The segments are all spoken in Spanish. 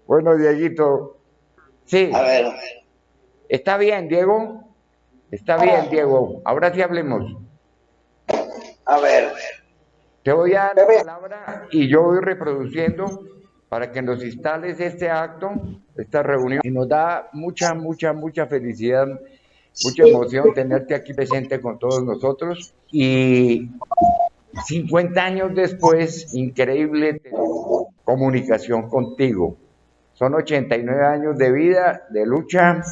Bueno, Dieguito, sí, A ver, está bien, Diego. Está bien, Diego. Ahora sí hablemos. a ver. Te voy a dar la Bebé, palabra y yo voy reproduciendo para que nos instales este acto, esta reunión. Y nos da mucha, mucha, mucha felicidad, mucha emoción tenerte aquí presente con todos nosotros. Y 50 años después, increíble tener comunicación contigo. Son 89 años de vida, de lucha,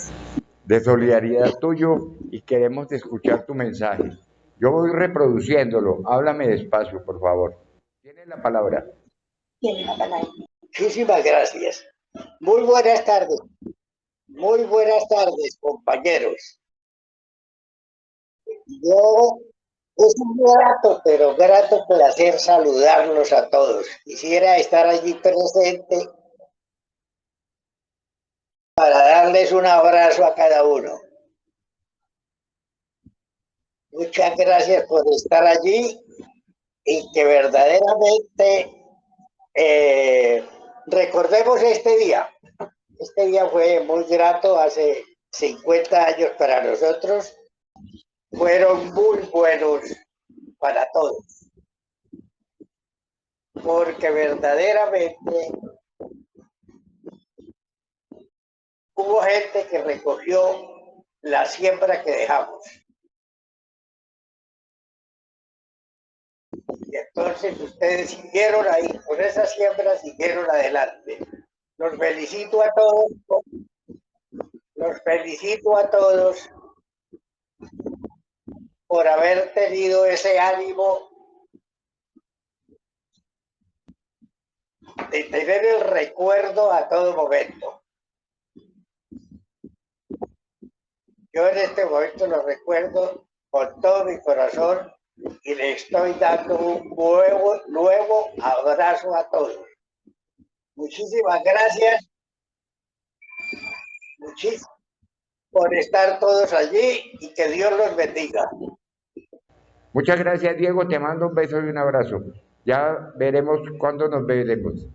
de solidaridad tuyo y queremos escuchar tu mensaje. Yo voy reproduciéndolo. Háblame despacio, por favor. Tienes la palabra. muchísimas gracias. Muy buenas tardes. Muy buenas tardes, compañeros. Yo es un grato, pero grato placer saludarlos a todos. Quisiera estar allí presente para darles un abrazo a cada uno. Muchas gracias por estar allí y que verdaderamente recordemos este día. Este día fue muy grato, hace 50 años para nosotros. Fueron muy buenos para todos, porque verdaderamente hubo gente que recogió la siembra que dejamos. Y entonces ustedes siguieron ahí, con esa siembra siguieron adelante. Los felicito a todos, los felicito a todos por haber tenido ese ánimo de tener el recuerdo a todo momento. Yo en este momento lo recuerdo con todo mi corazón y le estoy dando un nuevo abrazo a todos. Muchísimas gracias, muchísimas por estar todos allí y que Dios los bendiga. Muchas gracias, Diego. Te mando un beso y un abrazo. Ya veremos cuándo nos veremos.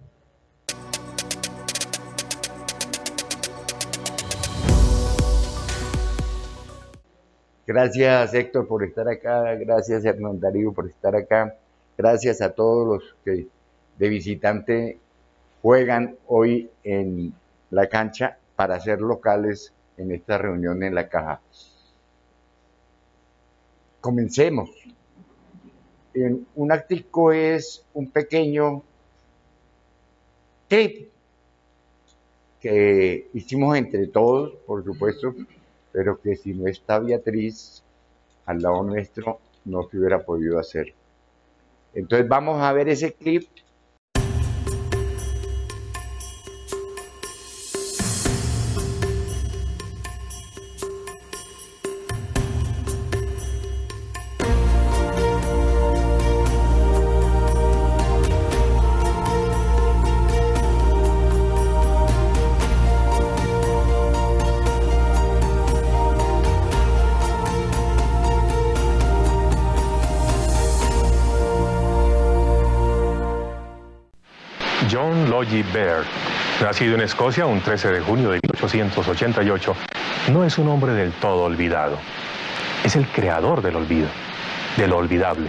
Gracias, Héctor, por estar acá. Gracias, Hernán Darío, por estar acá. Gracias a todos los que de visitante juegan hoy en la cancha para ser locales en esta reunión en la caja. Comencemos. Un actico es un pequeño clip que hicimos entre todos, por supuesto, pero que si no está Beatriz al lado nuestro, no se hubiera podido hacer. Entonces vamos a ver ese clip. John Logie Baird, nacido en Escocia un 13 de junio de 1888, no es un hombre del todo olvidado. Es el creador del olvido, de lo olvidable.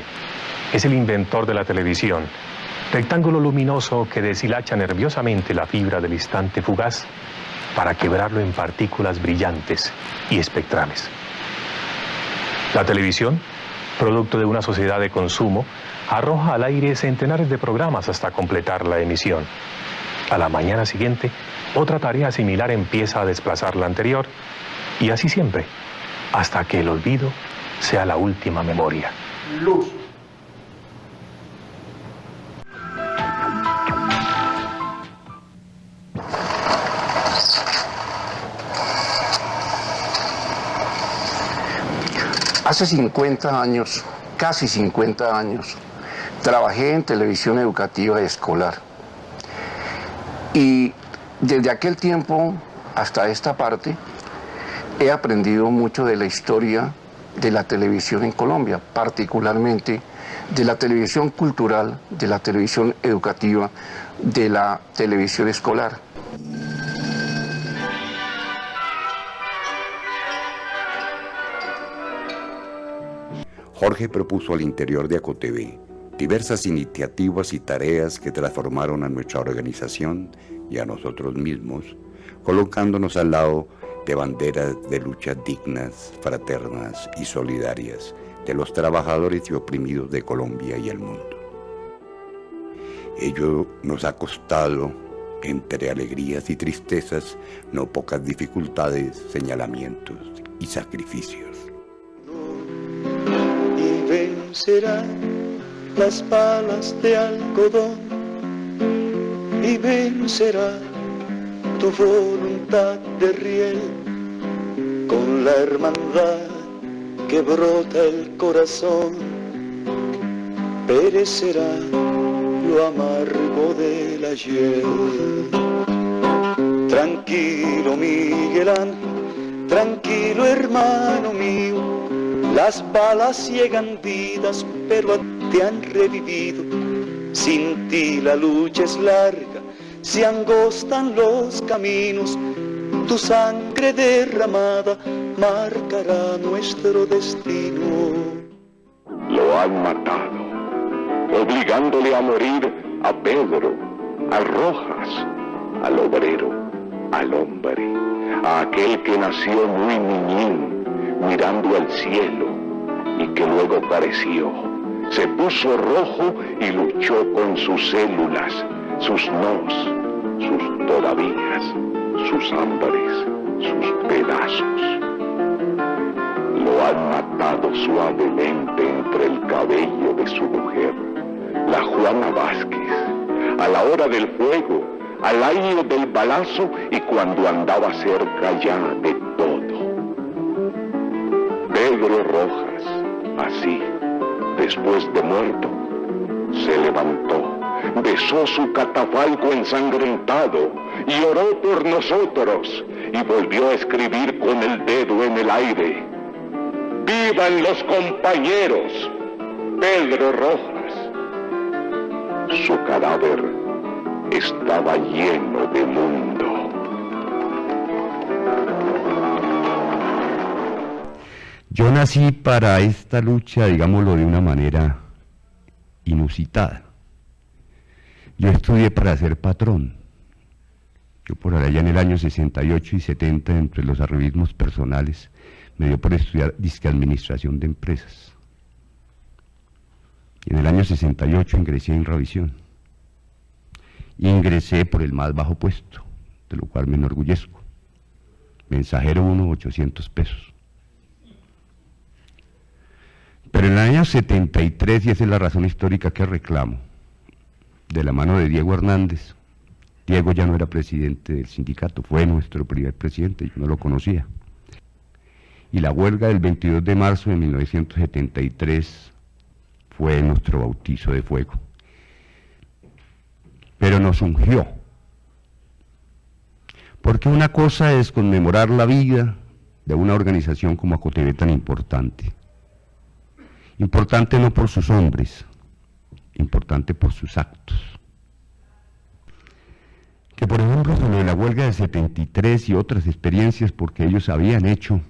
Es el inventor de la televisión, rectángulo luminoso que deshilacha nerviosamente la fibra del instante fugaz para quebrarlo en partículas brillantes y espectrales. La televisión, producto de una sociedad de consumo, arroja al aire centenares de programas hasta completar la emisión. A la mañana siguiente, otra tarea similar empieza a desplazar la anterior, y así siempre, hasta que el olvido sea la última memoria. Luz. Hace 50 años, casi 50 años, trabajé en televisión educativa escolar. Y desde aquel tiempo hasta esta parte, he aprendido mucho de la historia de la televisión en Colombia, particularmente de la televisión cultural, de la televisión educativa, de la televisión escolar. Jorge propuso al interior de ACOTV diversas iniciativas y tareas que transformaron a nuestra organización y a nosotros mismos, colocándonos al lado de banderas de luchas dignas, fraternas y solidarias de los trabajadores y oprimidos de Colombia y el mundo. Ello nos ha costado, entre alegrías y tristezas, no pocas dificultades, señalamientos y sacrificios. Y vencerán las balas de algodón, y vencerá tu voluntad de riel, con la hermandad que brota el corazón, perecerá lo amargo del ayer. Tranquilo, Miguel Ángel, tranquilo, hermano mío, las balas llegan vidas, pero te han revivido. Sin ti la lucha es larga, se angostan los caminos, tu sangre derramada marcará nuestro destino. Lo han matado, obligándole a morir a Pedro, a Rojas, al obrero, al hombre, a aquel que nació muy niñín, mirando al cielo, y que luego pareció, se puso rojo y luchó con sus células, sus nos, sus todavías, sus hambres, sus pedazos. Lo han matado suavemente entre el cabello de su mujer, la Juana Vázquez, a la hora del fuego, al aire del balazo y cuando andaba cerca ya de todo. Pedro Rojas, así, después de muerto, se levantó, besó su catafalco ensangrentado y oró por nosotros y volvió a escribir con el dedo en el aire: ¡vivan los compañeros! Pedro Rojas. Su cadáver estaba lleno de mundo. Yo nací para esta lucha, digámoslo de una manera inusitada. Yo estudié para ser patrón. Yo por allá en el año 68 y 70, entre los arribismos personales, me dio por estudiar disque administración de empresas. Y en el año 68 ingresé en revisión. Ingresé por el más bajo puesto, de lo cual me enorgullezco. Mensajero 1, 800 pesos. Pero en el año 73, y esa es la razón histórica que reclamo, de la mano de Diego Hernández, Diego ya no era presidente del sindicato, fue nuestro primer presidente, yo no lo conocía. Y la huelga del 22 de marzo de 1973 fue nuestro bautizo de fuego. Pero nos ungió. Porque una cosa es conmemorar la vida de una organización como ACOTV tan importante. Importante no por sus hombres, importante por sus actos. Que por ejemplo sobre la huelga de 73 y otras experiencias, porque ellos habían hecho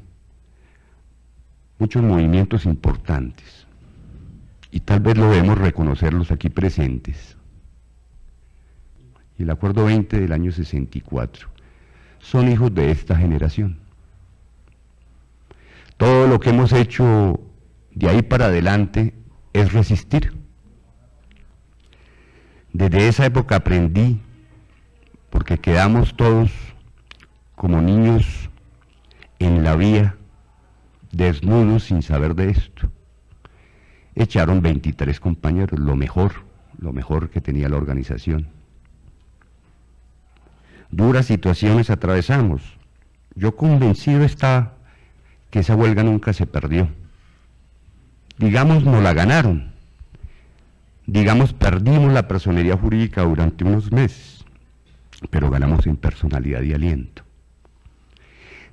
muchos movimientos importantes, y tal vez lo debemos reconocer los aquí presentes. Y el Acuerdo 20 del año 64 son hijos de esta generación. Todo lo que hemos hecho de ahí para adelante es resistir. Desde esa época aprendí, porque quedamos todos como niños en la vía, desnudos sin saber de esto. Echaron 23 compañeros, lo mejor que tenía la organización. Duras situaciones atravesamos. Yo convencido estaba que esa huelga nunca se perdió. Digamos, no la ganaron. Digamos, perdimos la personería jurídica durante unos meses, pero ganamos en personalidad y aliento.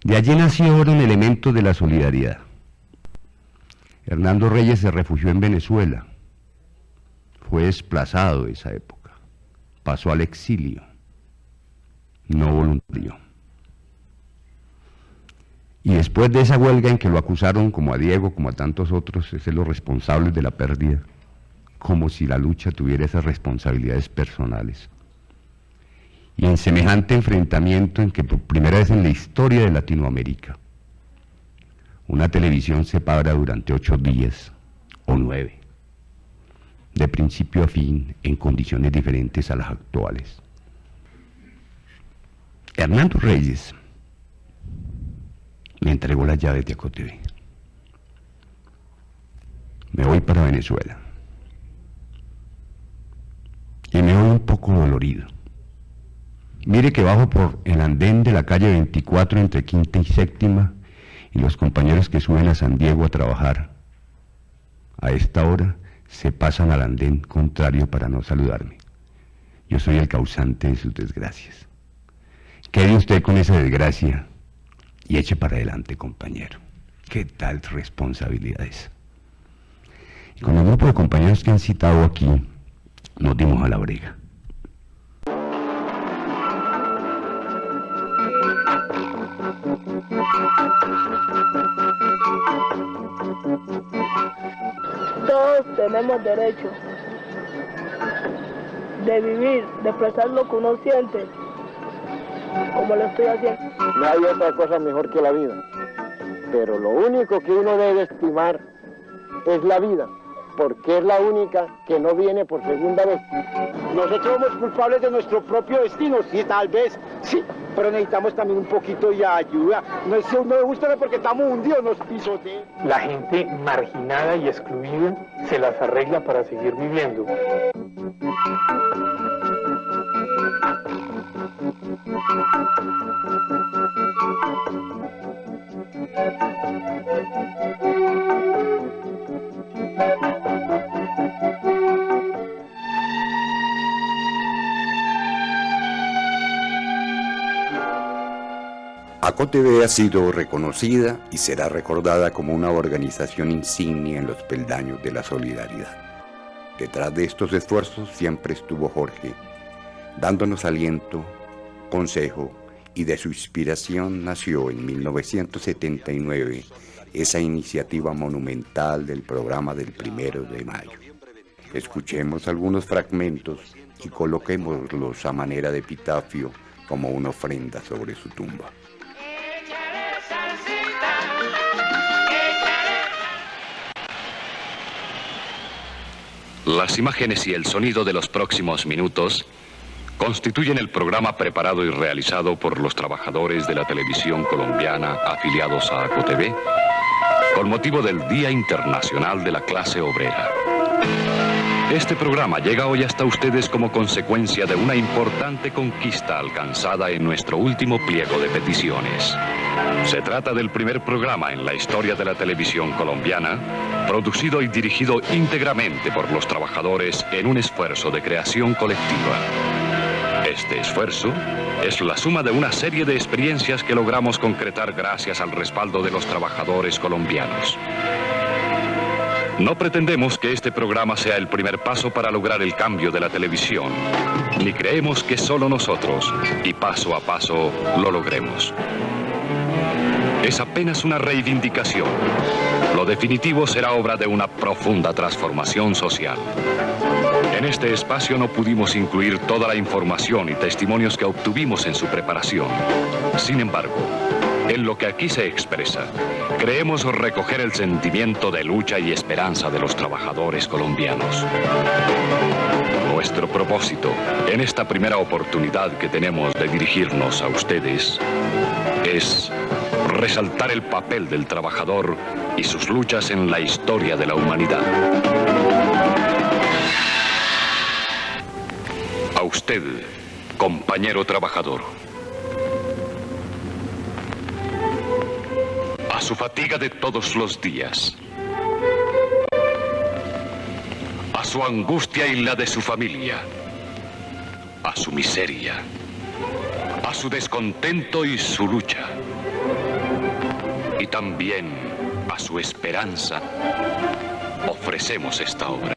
De allí nacieron elementos de la solidaridad. Hernando Reyes se refugió en Venezuela, fue desplazado de esa época, pasó al exilio, no voluntario. Y después de esa huelga en que lo acusaron, como a Diego, como a tantos otros, de ser los responsables de la pérdida, como si la lucha tuviera esas responsabilidades personales. Y en semejante enfrentamiento en que por primera vez en la historia de Latinoamérica, una televisión se para durante 8 días, o 9, de principio a fin, en condiciones diferentes a las actuales. Hernando Reyes me entregó las llaves de ACOTV. Me voy para Venezuela. Y me voy un poco dolorido. Mire que bajo por el andén de la calle 24 entre Quinta y Séptima, y los compañeros que suben a San Diego a trabajar a esta hora se pasan al andén contrario para no saludarme. Yo soy el causante de sus desgracias. Quede usted con esa desgracia y eche para adelante, compañero. ¿Qué tal responsabilidades? Y con el grupo de compañeros que han citado aquí, nos dimos a la brega. Todos tenemos derecho de vivir, de expresar lo que uno siente, como lo estoy haciendo. No hay otra cosa mejor que la vida, pero lo único que uno debe estimar es la vida, porque es la única que no viene por segunda vez. Nosotros somos culpables de nuestro propio destino, sí, tal vez, sí, pero necesitamos también un poquito de ayuda. No es justo porque estamos hundidos, nos pisotean. La gente marginada y excluida se las arregla para seguir viviendo. ACOTV ha sido reconocida y será recordada como una organización insignia en los peldaños de la solidaridad. Detrás de estos esfuerzos siempre estuvo Jorge, dándonos aliento, consejo, y de su inspiración nació en 1979 esa iniciativa monumental del programa del 1 de mayo. Escuchemos algunos fragmentos y coloquémoslos a manera de epitafio como una ofrenda sobre su tumba. Las imágenes y el sonido de los próximos minutos constituyen el programa preparado y realizado por los trabajadores de la televisión colombiana afiliados a ACOTV con motivo del Día Internacional de la Clase Obrera. Este programa llega hoy hasta ustedes como consecuencia de una importante conquista alcanzada en nuestro último pliego de peticiones. Se trata del primer programa en la historia de la televisión colombiana, producido y dirigido íntegramente por los trabajadores en un esfuerzo de creación colectiva. Este esfuerzo es la suma de una serie de experiencias que logramos concretar gracias al respaldo de los trabajadores colombianos. No pretendemos que este programa sea el primer paso para lograr el cambio de la televisión, ni creemos que solo nosotros, y paso a paso, lo logremos. Es apenas una reivindicación. Lo definitivo será obra de una profunda transformación social. En este espacio no pudimos incluir toda la información y testimonios que obtuvimos en su preparación. Sin embargo, en lo que aquí se expresa, creemos recoger el sentimiento de lucha y esperanza de los trabajadores colombianos. Nuestro propósito, en esta primera oportunidad que tenemos de dirigirnos a ustedes, es resaltar el papel del trabajador y sus luchas en la historia de la humanidad. A usted, compañero trabajador, a su fatiga de todos los días, a su angustia y la de su familia, a su miseria, a su descontento y su lucha, y también a su esperanza, ofrecemos esta obra.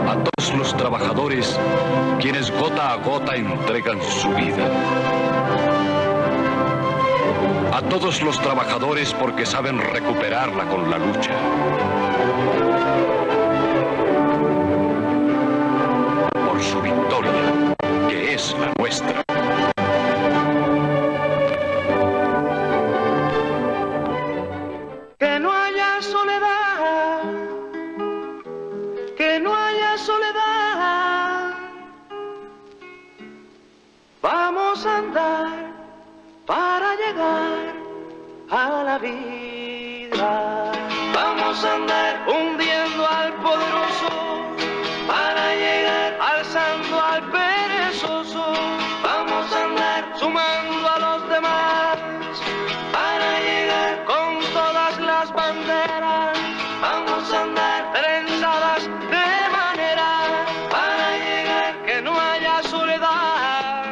A todos los trabajadores quienes gota a gota entregan su vida. A todos los trabajadores porque saben recuperarla con la lucha. Por su victoria, que es la nuestra. Que no haya soledad, que no haya soledad. Vamos a andar para llegar a la vida. Vamos a andar hundiendo al poderoso para llegar alzando al perezoso. Vamos a andar sumando a los demás para llegar con todas las banderas. Vamos a andar trenzadas de manera para llegar que no haya soledad.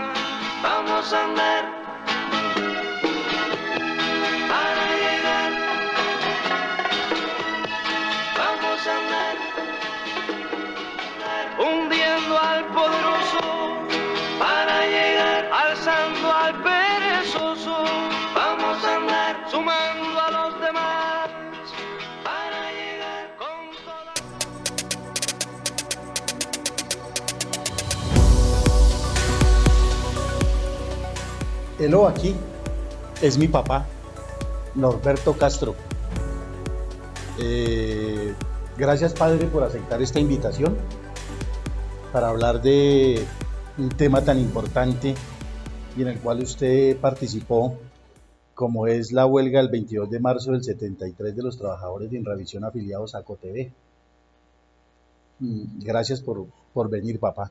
Vamos a andar para llegar. Vamos a andar hundiendo al poderoso para llegar alzando al perezoso. Vamos a andar sumando a los demás para llegar con toda. Hello, aquí es mi papá, Norberto Castro. Gracias, padre, por aceptar esta invitación para hablar de un tema tan importante y en el cual usted participó, como es la huelga del 22 de marzo del 73 de los trabajadores de Inravisión afiliados a ACOTV. Gracias por venir, papá.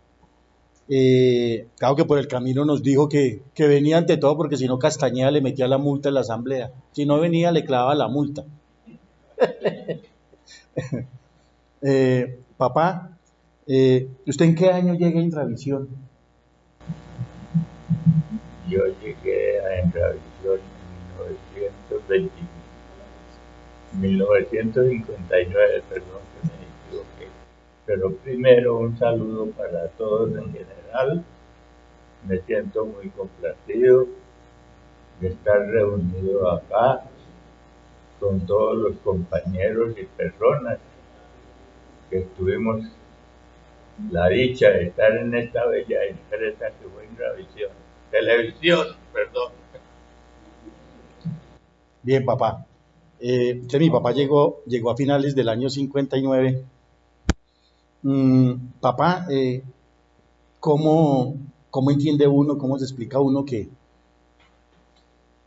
Claro que por el camino nos dijo que venía ante todo porque si no Castañeda le metía la multa en la asamblea. Si no venía le clavaba la multa. Papá, ¿usted en qué año llega a Inravisión? Yo llegué a Inravisión en 1959, perdón que me equivoqué. Pero primero un saludo para todos en general. Me siento muy complacido de estar reunido acá con todos los compañeros y personas que tuvimos la dicha de estar en esta bella empresa que fue Inravisión. Televisión, perdón. Bien, papá. Mi papá llegó a finales del año 59. Papá, ¿cómo entiende uno, cómo se explica uno que,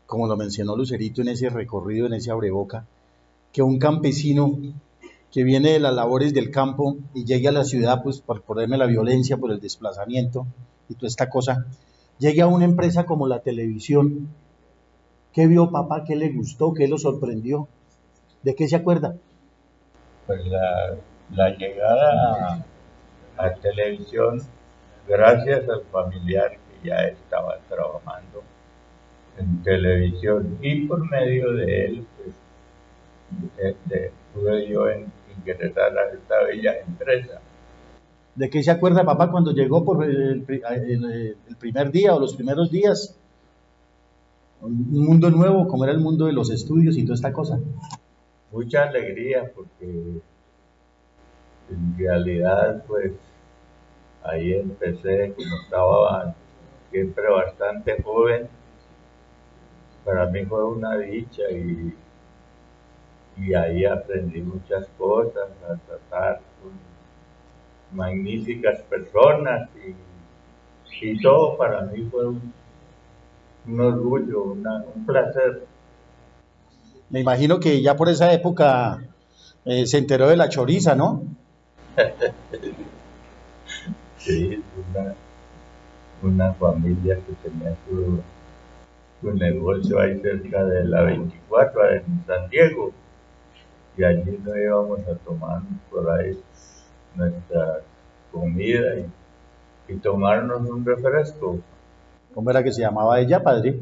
como lo mencionó Lucerito en ese recorrido, en ese abreboca, que un campesino que viene de las labores del campo y llegue a la ciudad, pues por ponerme la violencia, por el desplazamiento y toda esta cosa, llegue a una empresa como la televisión? ¿Qué vio, papá? ¿Qué le gustó? ¿Qué lo sorprendió? ¿De qué se acuerda? Pues la llegada a televisión, gracias al familiar que ya estaba trabajando en televisión, y por medio de él, pues, pude yo ingresar a esta bella empresa. ¿De qué se acuerda, papá, cuando llegó por el primer día o los primeros días? Un mundo nuevo, como era el mundo de los estudios y toda esta cosa. Mucha alegría, porque en realidad, pues, ahí empecé, como estaba siempre bastante joven, para mí fue una dicha y ahí aprendí muchas cosas, a tratar con magníficas personas y todo para mí fue un orgullo, un placer. Me imagino que ya por esa época se enteró de la choriza, ¿no? Sí, una familia que tenía su negocio ahí cerca de la 24 en San Diego, y allí nos íbamos a tomar por ahí nuestra comida y tomarnos un refresco. ¿Cómo era que se llamaba ella, padre?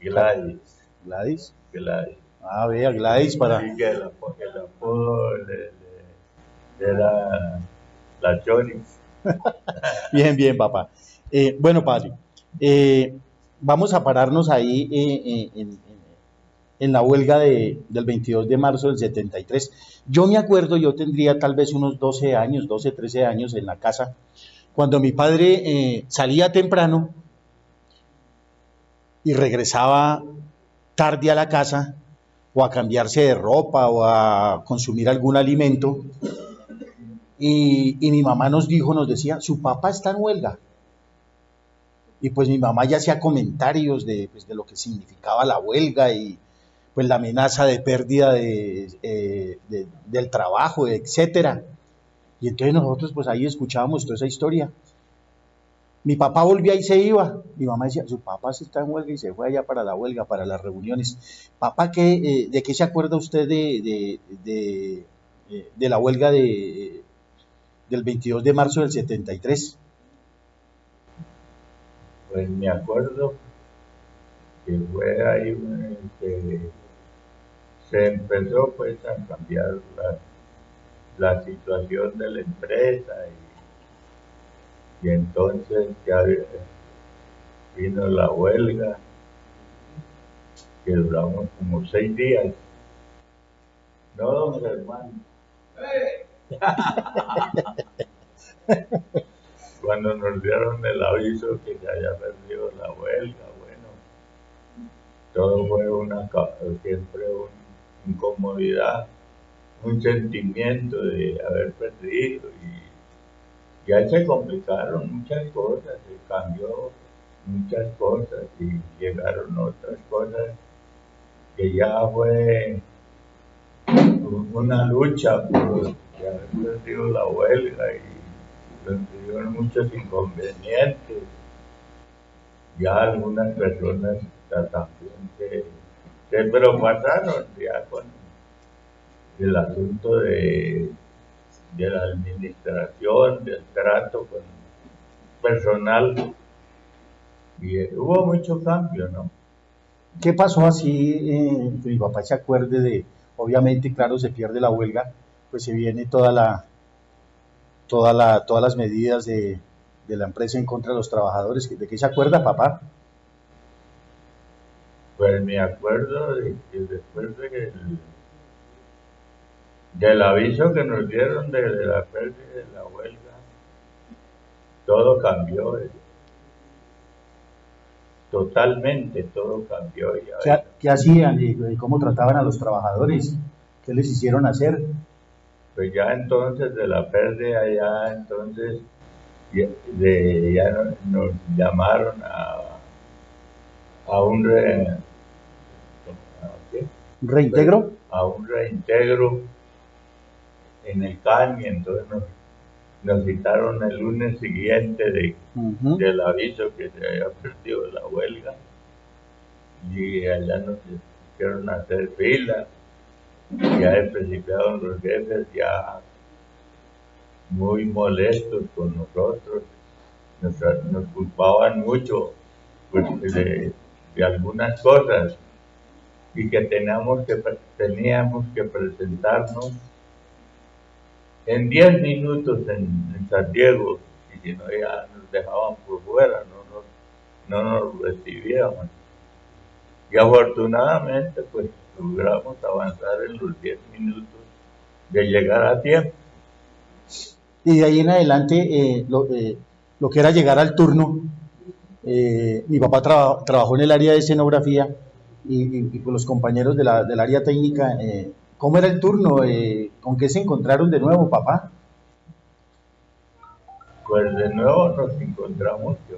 Gladys. ¿Gladys? Gladys. Ah, vea, Gladys para... Sí, que el apodo era la Choris. Bien, bien, papá. Bueno, padre, vamos a pararnos ahí en la huelga del 22 de marzo del 73. Yo me acuerdo, yo tendría tal vez unos 12 años, 12, 13 años en la casa, cuando mi padre salía temprano y regresaba tarde a la casa, o a cambiarse de ropa, o a consumir algún alimento, y mi mamá nos decía, su papá está en huelga. Y pues mi mamá ya hacía comentarios pues, de lo que significaba la huelga y pues la amenaza de pérdida del trabajo, etcétera. Y entonces nosotros pues ahí escuchábamos toda esa historia. Mi papá volvía y se iba. Mi mamá decía, su papá se está en huelga y se fue allá para la huelga, para las reuniones. Papá, ¿de qué se acuerda usted de la huelga del 22 de marzo del 73? Pues me acuerdo que fue ahí que se empezó pues a cambiar la situación de la empresa y entonces ya vino la huelga que duramos como 6 días. No, don hermano. Cuando nos dieron el aviso que se había perdido la huelga, bueno, todo fue siempre una incomodidad, un sentimiento de haber perdido y ya se complicaron muchas cosas, se cambió muchas cosas y llegaron otras cosas que ya fue una lucha por haber perdido la huelga y tuvieron muchos inconvenientes. Ya algunas personas también se preocuparon ya con el asunto de la administración, del trato con personal, y hubo mucho cambio, ¿no? ¿Qué pasó así? Que mi papá se acuerde obviamente, claro, se pierde la huelga, pues se viene todas las medidas de la empresa en contra de los trabajadores. ¿De qué se acuerda, papá? Pues me acuerdo de que después del aviso que nos dieron de la pérdida de la huelga, todo cambió. Totalmente, todo cambió. ¿Qué hacían y cómo trataban a los trabajadores? ¿Qué les hicieron hacer? Pues ya entonces de la pérdida, ya entonces ya nos llamaron a un ¿reintegro? A un reintegro en el CAN, y entonces nos citaron el lunes siguiente del aviso que se había perdido la huelga, y allá nos hicieron hacer fila. Ya empezaron los jefes ya muy molestos con nosotros, nos culpaban mucho pues, de algunas cosas, y que teníamos que presentarnos en 10 minutos en San Diego, y si no ya nos dejaban por fuera, no nos recibíamos. Y afortunadamente pues logramos avanzar en los 10 minutos de llegar a tiempo. Y de ahí en adelante, lo que era llegar al turno, mi papá trabajó en el área de escenografía y con los compañeros del área técnica. ¿Cómo era el turno? ¿Con qué se encontraron de nuevo, papá? Pues de nuevo nos encontramos que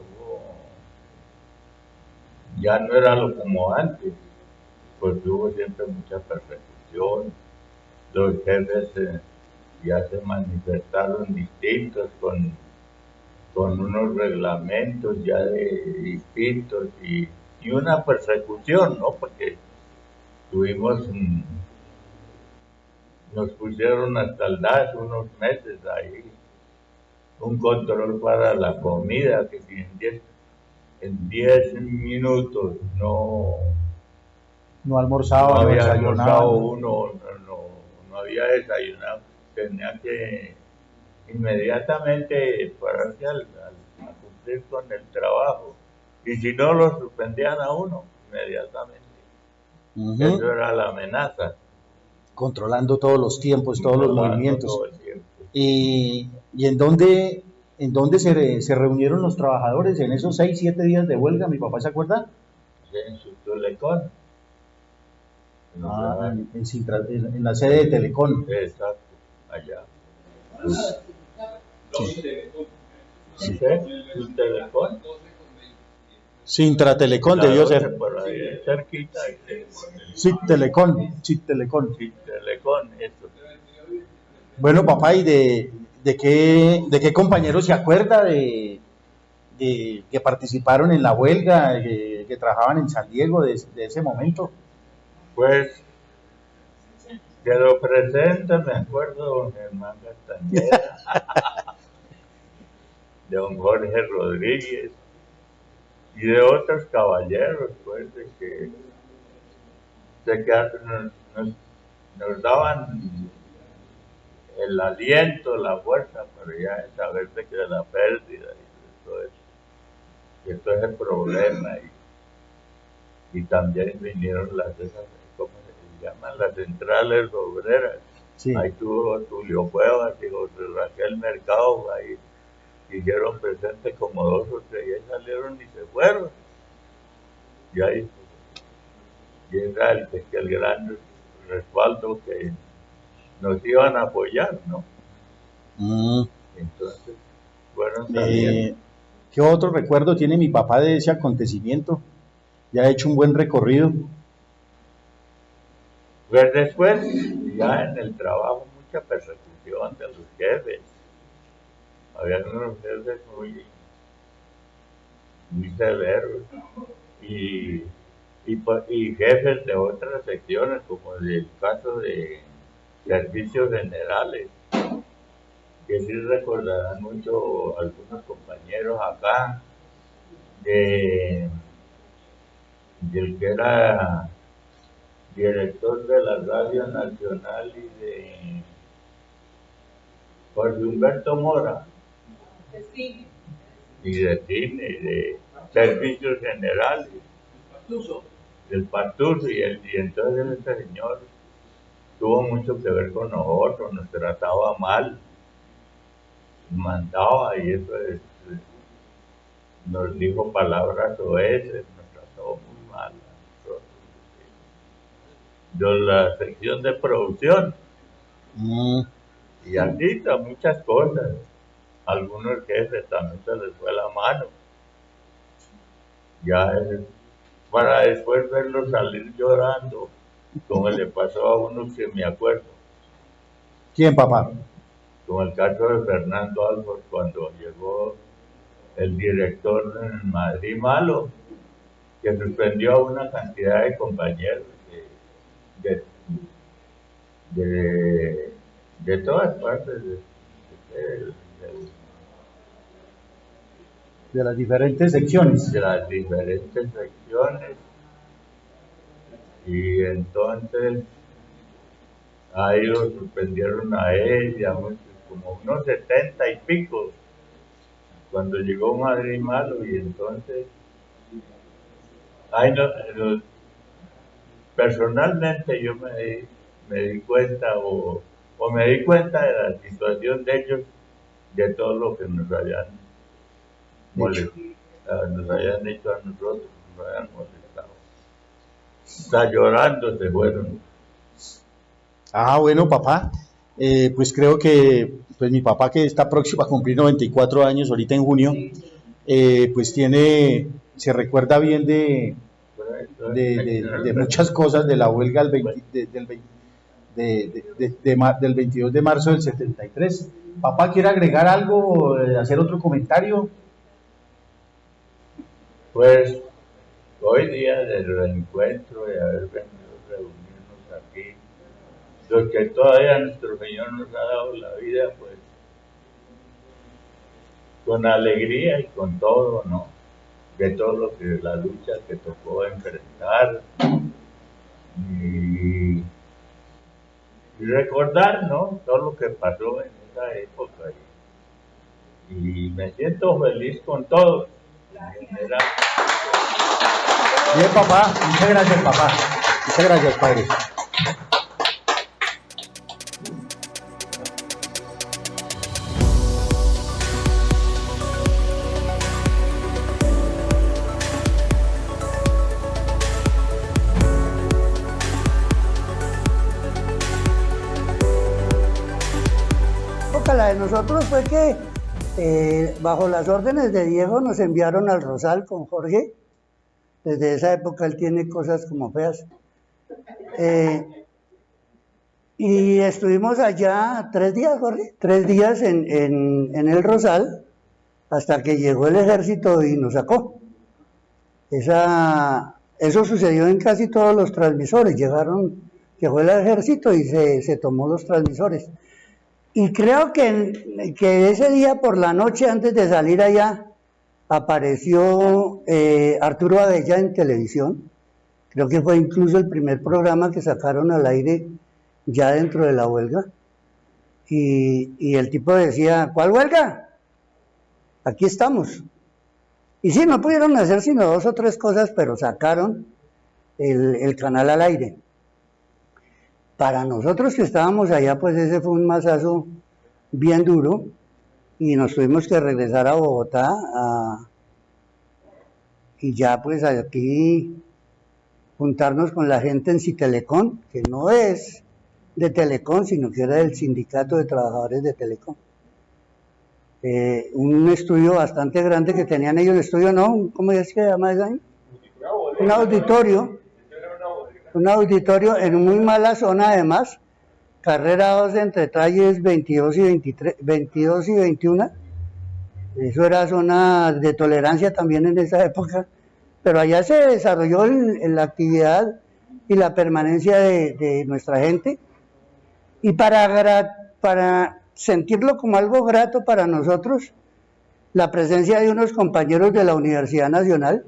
ya no era lo como antes, pues hubo siempre mucha persecución. Los jefes ya se manifestaron distintos con unos reglamentos ya distintos y una persecución, ¿no? Porque nos pusieron hasta el DAS unos meses ahí, un control para la comida, que si en 10 minutos no almorzaba, no había almorzado uno, no había desayunado, tenía que inmediatamente pararse a cumplir con el trabajo. Y si no, lo suspendían a uno inmediatamente. Eso era la amenaza. Controlando todos los tiempos, todos los movimientos. Todo el tiempo. ¿Y en dónde se reunieron los trabajadores en esos 6, 7 días de huelga? ¿Mi papá se acuerda? En su Telecom. En la sede de Telecom. Exacto, allá. Sí. ¿Sí? ¿Su Telecom? Sintra Telecom debió ser. Por ahí, cerquita. Sí, Telecom, Telecom. Eso. Bueno, papá, ¿y de qué compañeros se acuerda de que participaron en la huelga, que trabajaban en San Diego de ese momento? Pues, que lo presenta, me acuerdo, don Germán Castañeda, de don Jorge Rodríguez y de otros caballeros, pues, de que nos daban el aliento, la fuerza, pero ya de saber de que la pérdida y todo ese problema, y también vinieron esas, ¿cómo se llaman? Las centrales obreras. Sí. Ahí tuvo Tulio Cuevas y José Raquel Mercado, ahí hicieron presente como 2 o 3, y ahí salieron y se fueron. Y ahí era el gran respaldo que nos iban a apoyar, ¿no? Entonces, bueno, ¿qué otro recuerdo tiene mi papá de ese acontecimiento? Ya ha hecho un buen recorrido. Pues después, ya en el trabajo, mucha persecución de los jefes. Había unos jefes muy severos y jefes de otras secciones, como el caso de servicios generales, que sí recordarán mucho algunos compañeros acá, del que era director de la Radio Nacional y de Jorge Humberto Mora, y de cine, y de servicios generales, del Pastuso, y entonces este señor tuvo mucho que ver con nosotros, nos trataba mal, mandaba, y eso nos dijo palabras oeces, nos trató muy mal a nosotros. De la sección de producción, y así muchas cosas. Algunos jefes también se les fue la mano. Ya para después verlos salir llorando, como le pasó a uno que me acuerdo. ¿Quién, papá? Como el caso de Fernando Álvarez, cuando llegó el director en Madrid Malo, que suspendió a una cantidad de compañeros de todas partes de las diferentes secciones. De las diferentes secciones. Y entonces ahí lo suspendieron a él, y a muchos, como unos 70 y pico, cuando llegó Madrid Malo, y entonces ahí personalmente yo me di cuenta o me di cuenta de la situación de ellos, de todo lo que nos habían molestado, nos habían hecho a nosotros, nos habían molestado. Está llorando, se fueron. Bueno, papá, pues creo que pues mi papá, que está próximo a cumplir 94 años ahorita en junio, pues se recuerda bien de muchas cosas de la huelga del 22 de marzo del 73. Papá, ¿quiere agregar algo, hacer otro comentario? Pues hoy día del reencuentro, de haber venido a reunirnos aquí, lo que todavía nuestro Señor nos ha dado la vida, pues con alegría y con todo, ¿no? De todo lo que la lucha que tocó enfrentar, y recordar, ¿no? Todo lo que pasó en esa época, y me siento feliz con todo. En general. Bien, papá. Muchas gracias, papá. Muchas gracias, padre. La de nosotros fue que bajo las órdenes de Diego nos enviaron al Rosal con Jorge. Desde esa época él tiene cosas como feas. Y estuvimos allá 3 días, Jorge, 3 días en el Rosal, hasta que llegó el ejército y nos sacó. Eso sucedió en casi todos los transmisores. Llegó el ejército y se tomó los transmisores. Y creo que ese día por la noche, antes de salir allá, apareció Arturo Abella en televisión. Creo que fue incluso el primer programa que sacaron al aire ya dentro de la huelga. Y el tipo decía, ¿cuál huelga? Aquí estamos. Y sí, no pudieron hacer sino 2 o 3 cosas, pero sacaron el canal al aire. Para nosotros que estábamos allá, pues ese fue un mazazo bien duro y nos tuvimos que regresar a Bogotá y ya pues aquí juntarnos con la gente en Citelecom, que no es de Telecom, sino que era del Sindicato de Trabajadores de Telecom. Un estudio bastante grande que tenían ellos, el estudio no, ¿cómo es que se llama eso ahí? Un auditorio en muy mala zona además, carrera 2 entre calles 22 y 21, eso era zona de tolerancia también en esa época, pero allá se desarrolló la actividad y la permanencia de nuestra gente, y para sentirlo como algo grato para nosotros, la presencia de unos compañeros de la Universidad Nacional,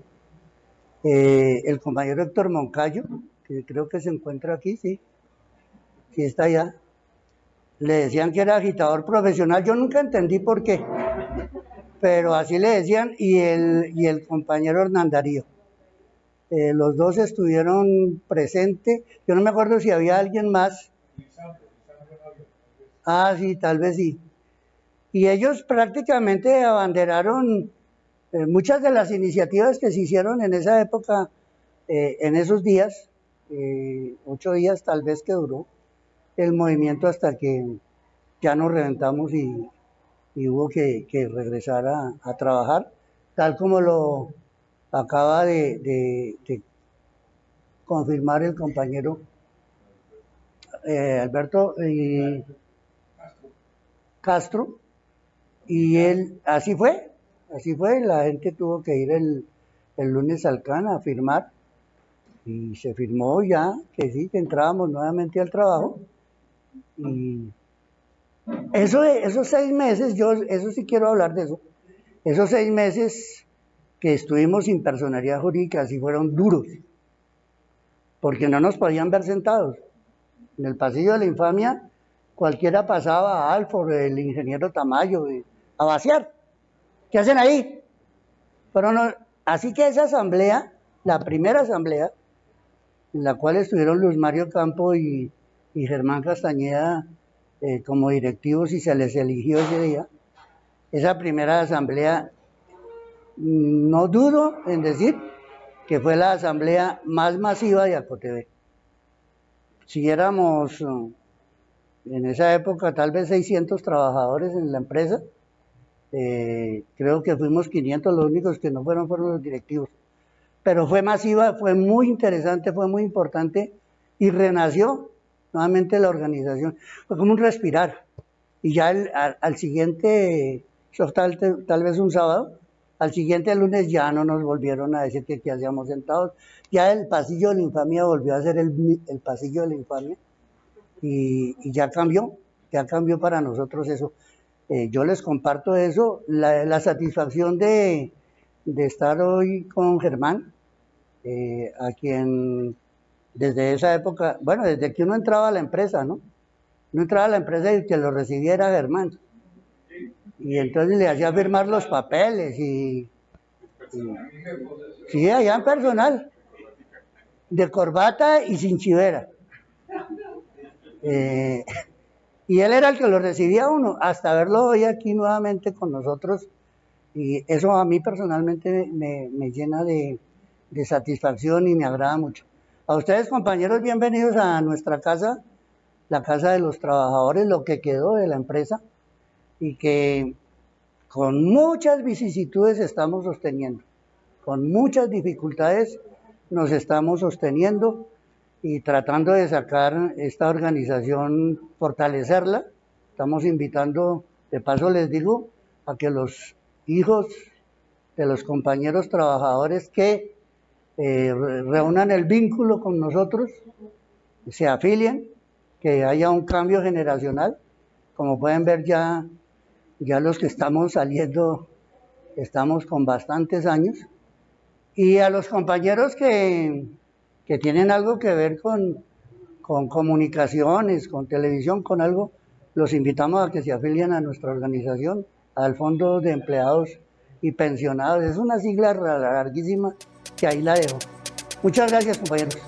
el compañero Héctor Moncayo, que creo que se encuentra aquí, sí está allá. Le decían que era agitador profesional, yo nunca entendí por qué, pero así le decían, y el compañero Hernán Darío. Los dos estuvieron presentes, yo no me acuerdo si había alguien más. Sí, tal vez sí. Y ellos prácticamente abanderaron muchas de las iniciativas que se hicieron en esa época, en esos días, 8 días tal vez que duró el movimiento hasta que ya nos reventamos y hubo que regresar a trabajar, tal como lo acaba de confirmar el compañero Alberto Castro, y él, así fue, la gente tuvo que ir el lunes al CAN a firmar, y se firmó ya que sí, que entrábamos nuevamente al trabajo. Y esos 6 meses, eso sí quiero hablar de eso, esos 6 meses que estuvimos sin personería jurídica, sí fueron duros, porque no nos podían ver sentados. En el pasillo de la infamia, cualquiera pasaba a Alford, el ingeniero Tamayo, a vaciar. ¿Qué hacen ahí? Pero no, así que esa asamblea, la primera asamblea, en la cual estuvieron Luis Mario Campo y Germán Castañeda como directivos y se les eligió ese día, esa primera asamblea, no dudo en decir que fue la asamblea más masiva de ACOTV. Si éramos en esa época tal vez 600 trabajadores en la empresa, creo que fuimos 500, los únicos que no fueron los directivos. Pero fue masiva, fue muy interesante, fue muy importante y renació nuevamente la organización. Fue como un respirar. Y ya al siguiente, eso tal vez un sábado, al siguiente lunes ya no nos volvieron a decir que hacíamos sentados. Ya el pasillo de la infamia volvió a ser el pasillo de la infamia y ya cambió para nosotros eso. Yo les comparto eso, la satisfacción de estar hoy con Germán, a quien desde esa época, bueno, desde que uno entraba a la empresa, ¿no? Uno entraba a la empresa y que lo recibiera Germán. y entonces le hacía firmar los papeles sí, allá en personal, de corbata y sin chivera. Y él era el que lo recibía a uno, hasta verlo hoy aquí nuevamente con nosotros, y eso a mí personalmente me llena de satisfacción y me agrada mucho. A ustedes, compañeros, bienvenidos a nuestra casa, la casa de los trabajadores, lo que quedó de la empresa, y que con muchas vicisitudes estamos sosteniendo, con muchas dificultades nos estamos sosteniendo y tratando de sacar esta organización, fortalecerla. Estamos invitando, de paso les digo, a que los hijos de los compañeros trabajadores que reúnan el vínculo con nosotros, se afilien, que haya un cambio generacional. Como pueden ver, ya los que estamos saliendo estamos con bastantes años. Y a los compañeros que tienen algo que ver con comunicaciones, con televisión, con algo, los invitamos a que se afilien a nuestra organización, al Fondo de Empleados y Pensionados. Es una sigla larguísima que ahí la dejo. Muchas gracias, compañeros.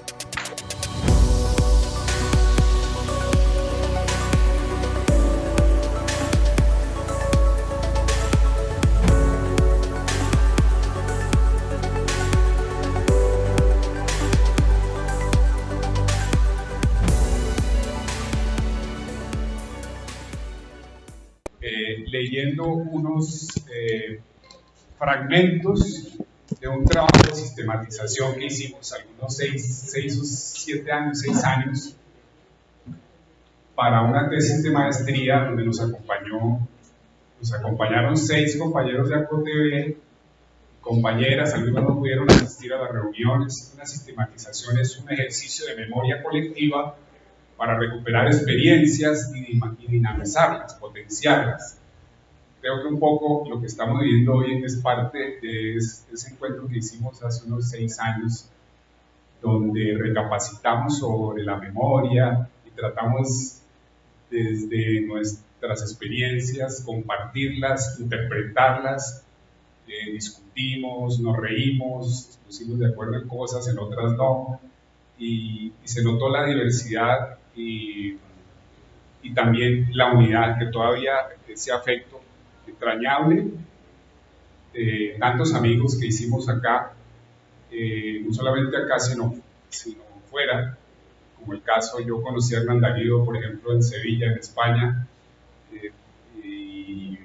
Leyendo unos fragmentos de un trabajo de sistematización que hicimos algunos 6 o 7 años, 6 años, para una tesis de maestría donde nos acompañaron 6 compañeros de ACOTV, compañeras, algunos no pudieron asistir a las reuniones. Una sistematización es un ejercicio de memoria colectiva para recuperar experiencias y dinamizarlas, potenciarlas. Creo que un poco lo que estamos viviendo hoy es parte de ese encuentro que hicimos hace unos 6 años, donde recapacitamos sobre la memoria y tratamos desde nuestras experiencias, compartirlas, interpretarlas, discutimos, nos reímos, nos pusimos de acuerdo en cosas, en otras no, y se notó la diversidad y también la unidad, que todavía ese afecto entrañable, tantos amigos que hicimos acá, no solamente acá, sino fuera, como el caso, yo conocí a Hernán Darío, por ejemplo, en Sevilla, en España, y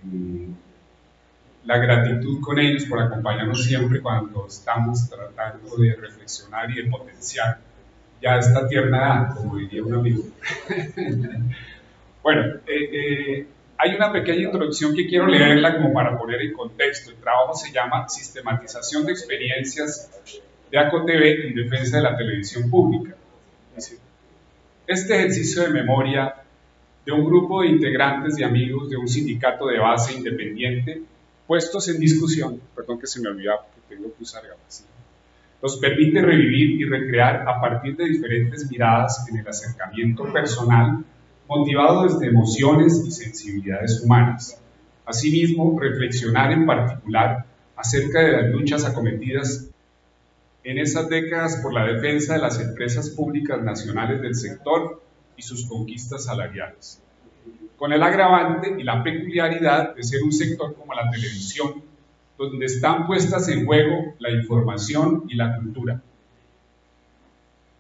la gratitud con ellos por acompañarnos siempre cuando estamos tratando de reflexionar y de potenciar ya esta tierna edad, como diría un amigo. Bueno, hay una pequeña introducción que quiero leerla como para poner en contexto. El trabajo se llama Sistematización de experiencias de ACOTV en defensa de la televisión pública. Este ejercicio de memoria de un grupo de integrantes y amigos de un sindicato de base independiente puestos en discusión, perdón que se me olvidaba porque tengo que usar gafas, nos permite revivir y recrear a partir de diferentes miradas en el acercamiento personal motivado desde emociones y sensibilidades humanas. Asimismo, reflexionar en particular acerca de las luchas acometidas en esas décadas por la defensa de las empresas públicas nacionales del sector y sus conquistas salariales, con el agravante y la peculiaridad de ser un sector como la televisión, donde están puestas en juego la información y la cultura.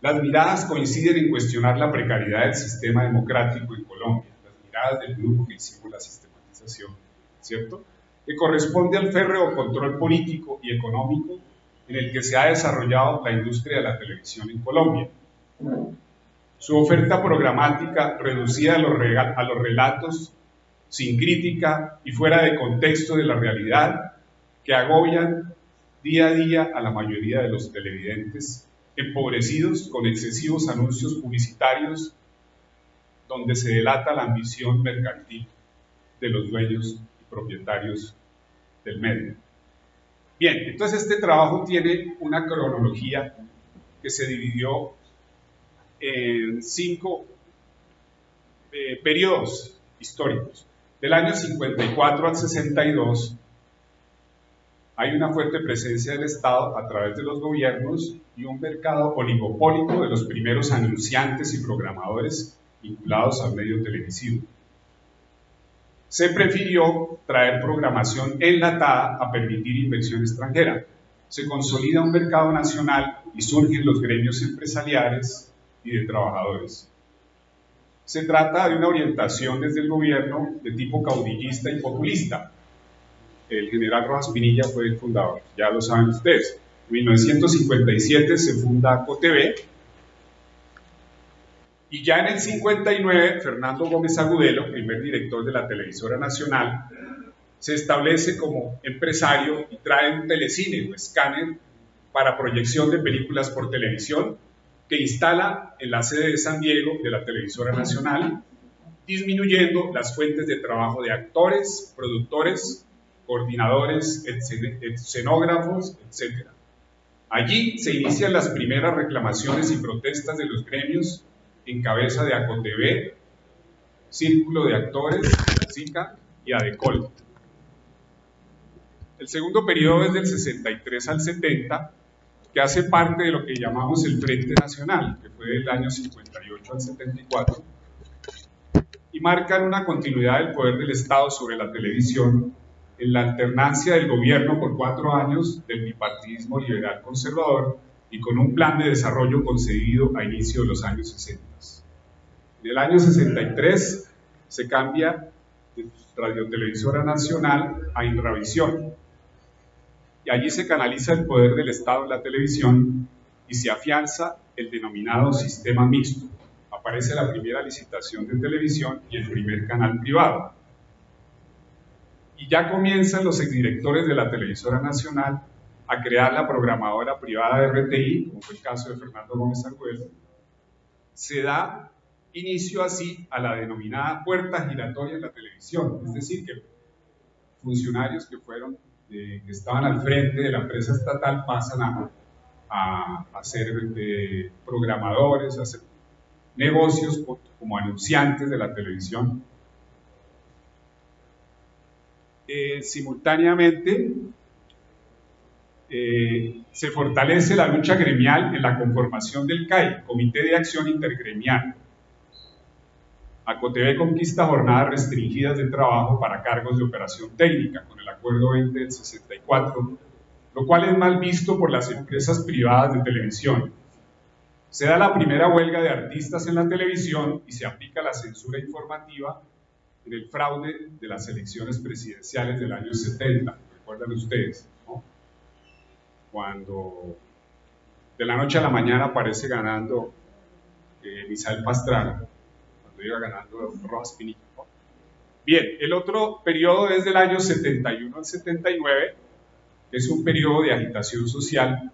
Las miradas coinciden en cuestionar la precariedad del sistema democrático en Colombia, las miradas del grupo que hicimos la sistematización, ¿cierto? Que corresponde al férreo control político y económico en el que se ha desarrollado la industria de la televisión en Colombia. Su oferta programática reducida a los relatos sin crítica y fuera de contexto de la realidad que agobian día a día a la mayoría de los televidentes, empobrecidos con excesivos anuncios publicitarios donde se delata la ambición mercantil de los dueños y propietarios del medio. Bien, entonces este trabajo tiene una cronología que se dividió en 5 periodos históricos. Del año 54 al 62 hay una fuerte presencia del Estado a través de los gobiernos y un mercado oligopólico de los primeros anunciantes y programadores vinculados al medio televisivo. Se prefirió traer programación enlatada a permitir inversión extranjera. Se consolida un mercado nacional y surgen los gremios empresariales y de trabajadores. Se trata de una orientación desde el gobierno de tipo caudillista y populista. El general Rojas Pinilla fue el fundador, ya lo saben ustedes. En 1957 se funda ACOTV y ya en el 59 Fernando Gómez Agudelo, primer director de la televisora nacional, se establece como empresario y trae un telecine o escáner para proyección de películas por televisión que instala en la sede de San Diego de la televisora nacional, disminuyendo las fuentes de trabajo de actores, productores, coordinadores, escenógrafos, etc. Allí se inician las primeras reclamaciones y protestas de los gremios en cabeza de ACOTV, Círculo de Actores, SICA y ADECOL. El segundo periodo es del 63 al 70, que hace parte de lo que llamamos el Frente Nacional, que fue del año 58 al 74, y marcan una continuidad del poder del Estado sobre la televisión en la alternancia del gobierno por 4 años del bipartidismo liberal conservador y con un plan de desarrollo concedido a inicio de los años 60. En el año 63 se cambia de Radiotelevisora Nacional a Inravisión, y allí se canaliza el poder del Estado en la televisión y se afianza el denominado sistema mixto. Aparece la primera licitación de televisión y el primer canal privado. Y ya comienzan los exdirectores de la televisora nacional a crear la programadora privada de RTI, como fue el caso de Fernando Gómez Agudelo. Se da inicio así a la denominada puerta giratoria en la televisión, es decir, que funcionarios que estaban al frente de la empresa estatal pasan a ser programadores, a hacer negocios como anunciantes de la televisión. Simultáneamente se fortalece la lucha gremial en la conformación del CAI, Comité de Acción Intergremial. ACOTV conquista jornadas restringidas de trabajo para cargos de operación técnica con el Acuerdo 20 del 64, lo cual es mal visto por las empresas privadas de televisión. Se da la primera huelga de artistas en la televisión y se aplica la censura informativa en el fraude de las elecciones presidenciales del año 70. ¿Recuerdan ustedes, no? Cuando de la noche a la mañana aparece ganando Misael Pastrana, iba ganando Rojas Pinilla, ¿no? Bien, el otro periodo es del año 71 al 79, que es un periodo de agitación social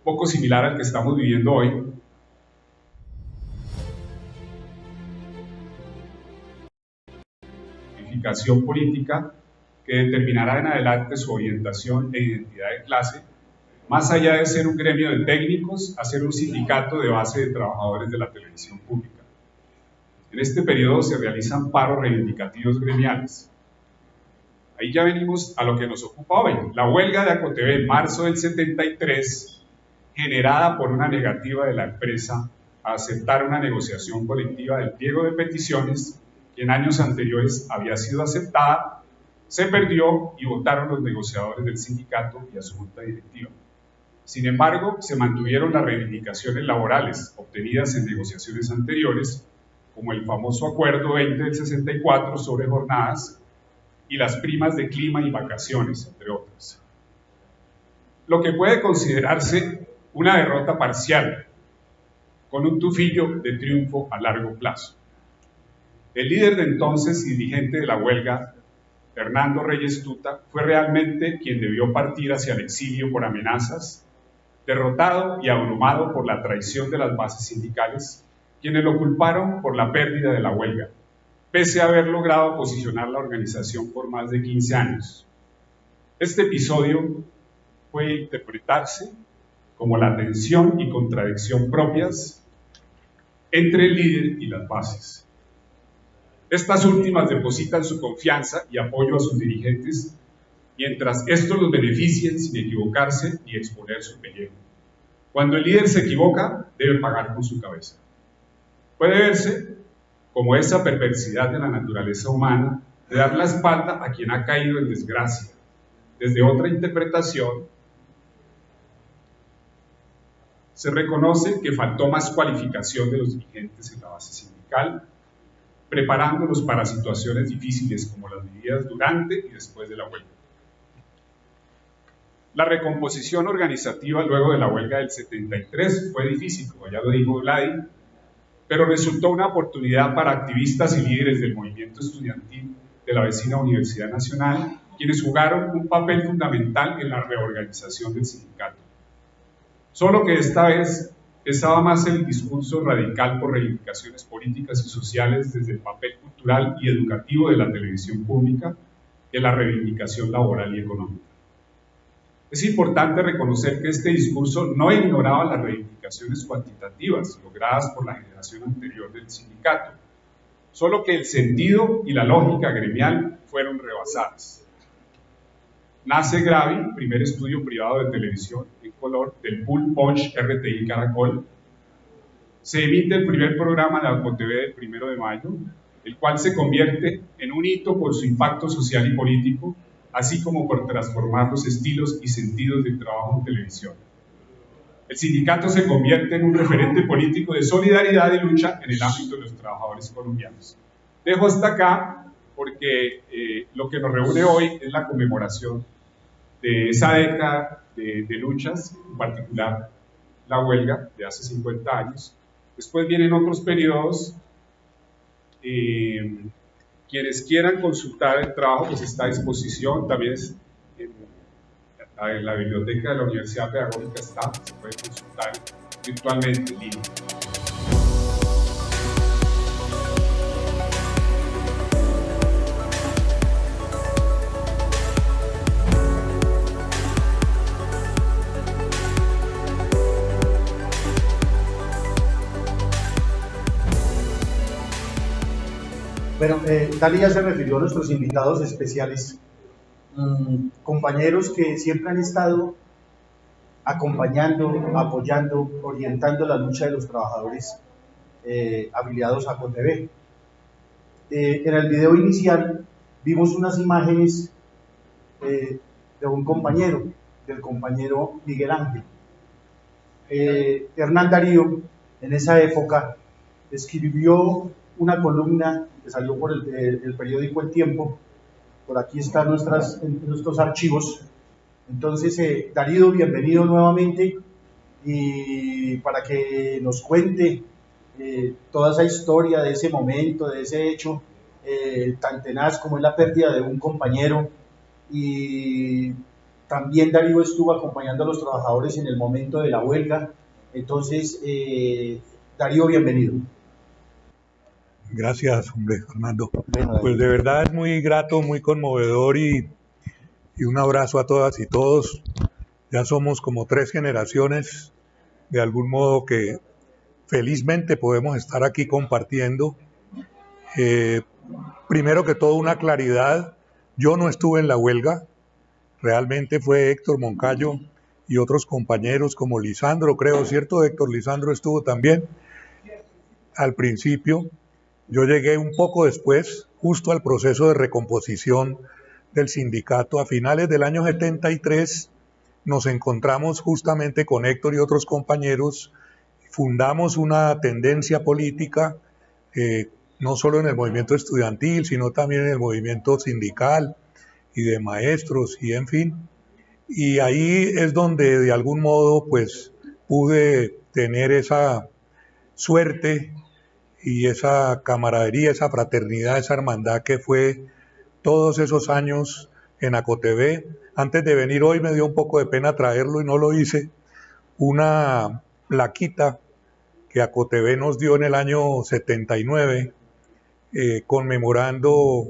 poco similar al que estamos viviendo hoy. Unificación política que determinará en adelante su orientación e identidad de clase, más allá de ser un gremio de técnicos, a ser un sindicato de base de trabajadores de la televisión pública. En este periodo se realizan paros reivindicativos gremiales. Ahí ya venimos a lo que nos ocupa hoy, la huelga de ACOTV en marzo del 73, generada por una negativa de la empresa a aceptar una negociación colectiva del pliego de peticiones que en años anteriores había sido aceptada, se perdió y votaron los negociadores del sindicato y a su junta directiva. Sin embargo, se mantuvieron las reivindicaciones laborales obtenidas en negociaciones anteriores, como el famoso Acuerdo 20 del 64 sobre jornadas y las primas de clima y vacaciones, entre otras. Lo que puede considerarse una derrota parcial, con un tufillo de triunfo a largo plazo. El líder de entonces y dirigente de la huelga, Hernando Reyes Tuta, fue realmente quien debió partir hacia el exilio por amenazas, derrotado y abrumado por la traición de las bases sindicales, quienes lo culparon por la pérdida de la huelga, pese a haber logrado posicionar la organización por más de 15 años. Este episodio puede interpretarse como la tensión y contradicción propias entre el líder y las bases. Estas últimas depositan su confianza y apoyo a sus dirigentes, mientras estos los beneficien sin equivocarse ni exponer su pellejo. Cuando el líder se equivoca, debe pagar con su cabeza. Puede verse como esa perversidad de la naturaleza humana de dar la espalda a quien ha caído en desgracia. Desde otra interpretación, se reconoce que faltó más cualificación de los dirigentes en la base sindical, preparándolos para situaciones difíciles como las vividas durante y después de la huelga. La recomposición organizativa luego de la huelga del 73 fue difícil, como ya lo dijo Vladi, pero resultó una oportunidad para activistas y líderes del movimiento estudiantil de la vecina Universidad Nacional, quienes jugaron un papel fundamental en la reorganización del sindicato. Solo que esta vez pesaba más el discurso radical por reivindicaciones políticas y sociales desde el papel cultural y educativo de la televisión pública que la reivindicación laboral y económica. Es importante reconocer que este discurso no ignoraba las reivindicaciones cuantitativas logradas por la generación anterior del sindicato, solo que el sentido y la lógica gremial fueron rebasadas. Nace Gravi, primer estudio privado de televisión en color del Pool Punch RTI Caracol. Se emite el primer programa de ACOTV del 1 de mayo, el cual se convierte en un hito por su impacto social y político, así como por transformar los estilos y sentidos del trabajo en televisión. El sindicato se convierte en un referente político de solidaridad y lucha en el ámbito de los trabajadores colombianos. Dejo hasta acá porque lo que nos reúne hoy es la conmemoración de esa década de luchas, en particular la huelga de hace 50 años. Después vienen otros periodos. Quienes quieran consultar el trabajo, pues está a disposición, también en la biblioteca de la Universidad Pedagógica está, se puede consultar virtualmente en línea. Bueno, Dali ya se refirió a nuestros invitados especiales, compañeros que siempre han estado acompañando, apoyando, orientando la lucha de los trabajadores afiliados a ACOTV. En el video inicial vimos unas imágenes de un compañero, del compañero Miguel Ángel. Hernán Darío, en esa época, escribió una columna que salió por el periódico El Tiempo. Por aquí están nuestros archivos. Entonces, Darío, bienvenido nuevamente, y para que nos cuente toda esa historia de ese momento, de ese hecho tan tenaz como es la pérdida de un compañero. Y también Darío estuvo acompañando a los trabajadores en el momento de la huelga. Entonces, Darío, bienvenido. Gracias, hombre, Fernando. Pues de verdad es muy grato, muy conmovedor y un abrazo a todas y todos. Ya somos como 3 generaciones, de algún modo, que felizmente podemos estar aquí compartiendo. Primero que todo, una claridad: yo no estuve en la huelga, realmente fue Héctor Moncayo y otros compañeros como Lisandro, creo, ¿cierto? Héctor Lisandro estuvo también al principio. Yo llegué un poco después, justo al proceso de recomposición del sindicato. A finales del año 73 nos encontramos justamente con Héctor y otros compañeros, fundamos una tendencia política, no solo en el movimiento estudiantil, sino también en el movimiento sindical y de maestros, y en fin. Y ahí es donde de algún modo pues pude tener esa suerte y esa camaradería, esa fraternidad, esa hermandad que fue todos esos años en ACOTV. Antes de venir hoy me dio un poco de pena traerlo y no lo hice. Una plaquita que ACOTV nos dio en el año 79, conmemorando,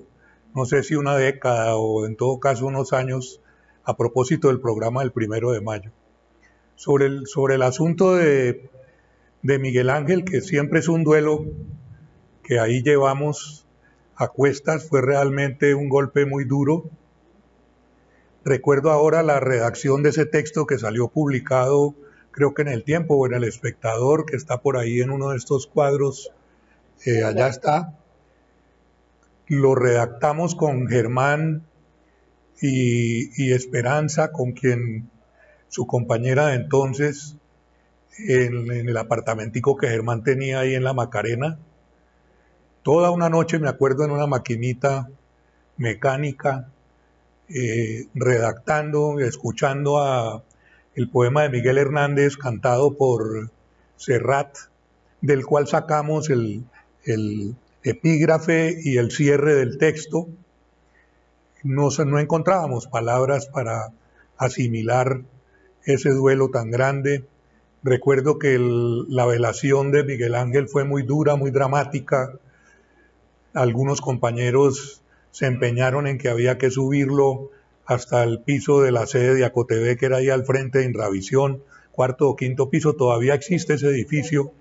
no sé si una década o en todo caso unos años, a propósito del programa del 1 de mayo. Sobre el asunto de Miguel Ángel, que siempre es un duelo que ahí llevamos a cuestas, fue realmente un golpe muy duro. Recuerdo ahora la redacción de ese texto que salió publicado, creo que en El Tiempo o en El Espectador, que está por ahí en uno de estos cuadros, allá está. Lo redactamos con Germán y Esperanza, con quien su compañera de entonces, en el apartamentico que Germán tenía ahí en la Macarena. Toda una noche me acuerdo en una maquinita mecánica, redactando, escuchando el poema de Miguel Hernández cantado por Serrat, del cual sacamos el epígrafe y el cierre del texto. No encontrábamos palabras para asimilar ese duelo tan grande. Recuerdo que la velación de Miguel Ángel fue muy dura, muy dramática. Algunos compañeros se empeñaron en que había que subirlo hasta el piso de la sede de ACOTV, que era ahí al frente de Inravisión, cuarto o quinto piso. Todavía existe ese edificio.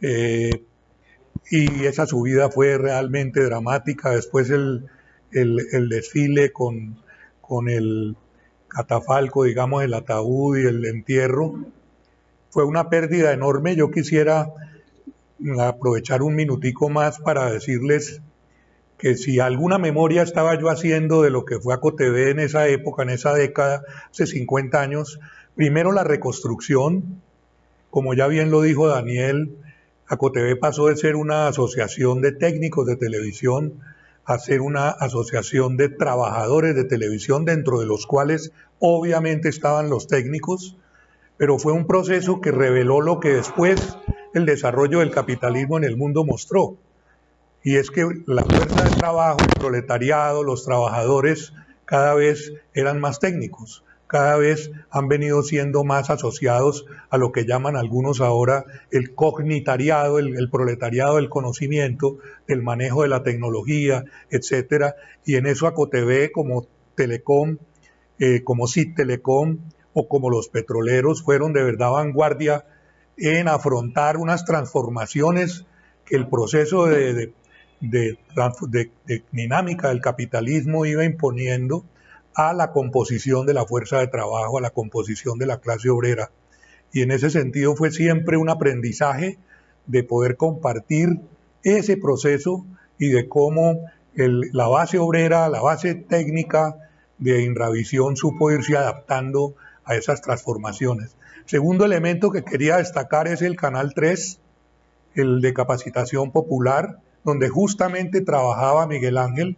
Y esa subida fue realmente dramática. Después el desfile con el catafalco, digamos, el ataúd y el entierro, fue una pérdida enorme. Yo quisiera aprovechar un minutico más para decirles que si alguna memoria estaba yo haciendo de lo que fue ACOTV en esa época, en esa década, hace 50 años, primero la reconstrucción, como ya bien lo dijo Daniel, ACOTV pasó de ser una asociación de técnicos de televisión a ser una asociación de trabajadores de televisión, dentro de los cuales obviamente estaban los técnicos, pero fue un proceso que reveló lo que después el desarrollo del capitalismo en el mundo mostró, y es que la fuerza de trabajo, el proletariado, los trabajadores cada vez eran más técnicos, cada vez han venido siendo más asociados a lo que llaman algunos ahora el cognitariado, el proletariado del conocimiento, del manejo de la tecnología, etcétera, y en eso ACOTV como Telecom, como CIT Telecom o como los petroleros fueron de verdad vanguardia en afrontar unas transformaciones que el proceso de dinámica del capitalismo iba imponiendo a la composición de la fuerza de trabajo, a la composición de la clase obrera. Y en ese sentido fue siempre un aprendizaje de poder compartir ese proceso y de cómo la base obrera, la base técnica de Inravisión supo irse adaptando a esas transformaciones. Segundo elemento que quería destacar es el Canal 3, el de capacitación popular, donde justamente trabajaba Miguel Ángel,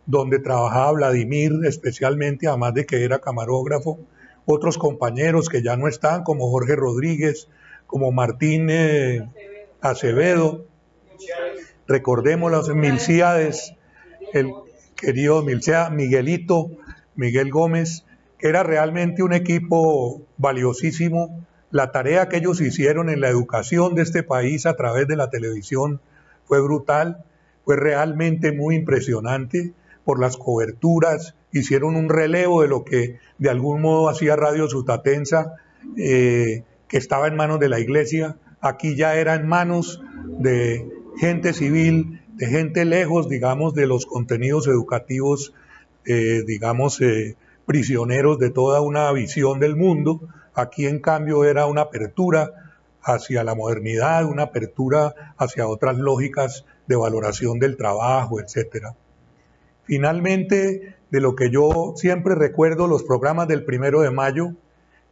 donde trabajaba Vladimir especialmente, además de que era camarógrafo, otros compañeros que ya no están, como Jorge Rodríguez, como Martín Acevedo, recordemos las Milcíades, el querido Milcea, Miguelito, Miguel Gómez, que era realmente un equipo valiosísimo. La tarea que ellos hicieron en la educación de este país a través de la televisión fue brutal, fue realmente muy impresionante por las coberturas, hicieron un relevo de lo que de algún modo hacía Radio Sutatensa, que estaba en manos de la iglesia, aquí ya era en manos de gente civil, de gente lejos, digamos, de los contenidos educativos, prisioneros de toda una visión del mundo. Aquí en cambio era una apertura hacia la modernidad, una apertura hacia otras lógicas de valoración del trabajo, etcétera. Finalmente, de lo que yo siempre recuerdo, los programas del 1 de mayo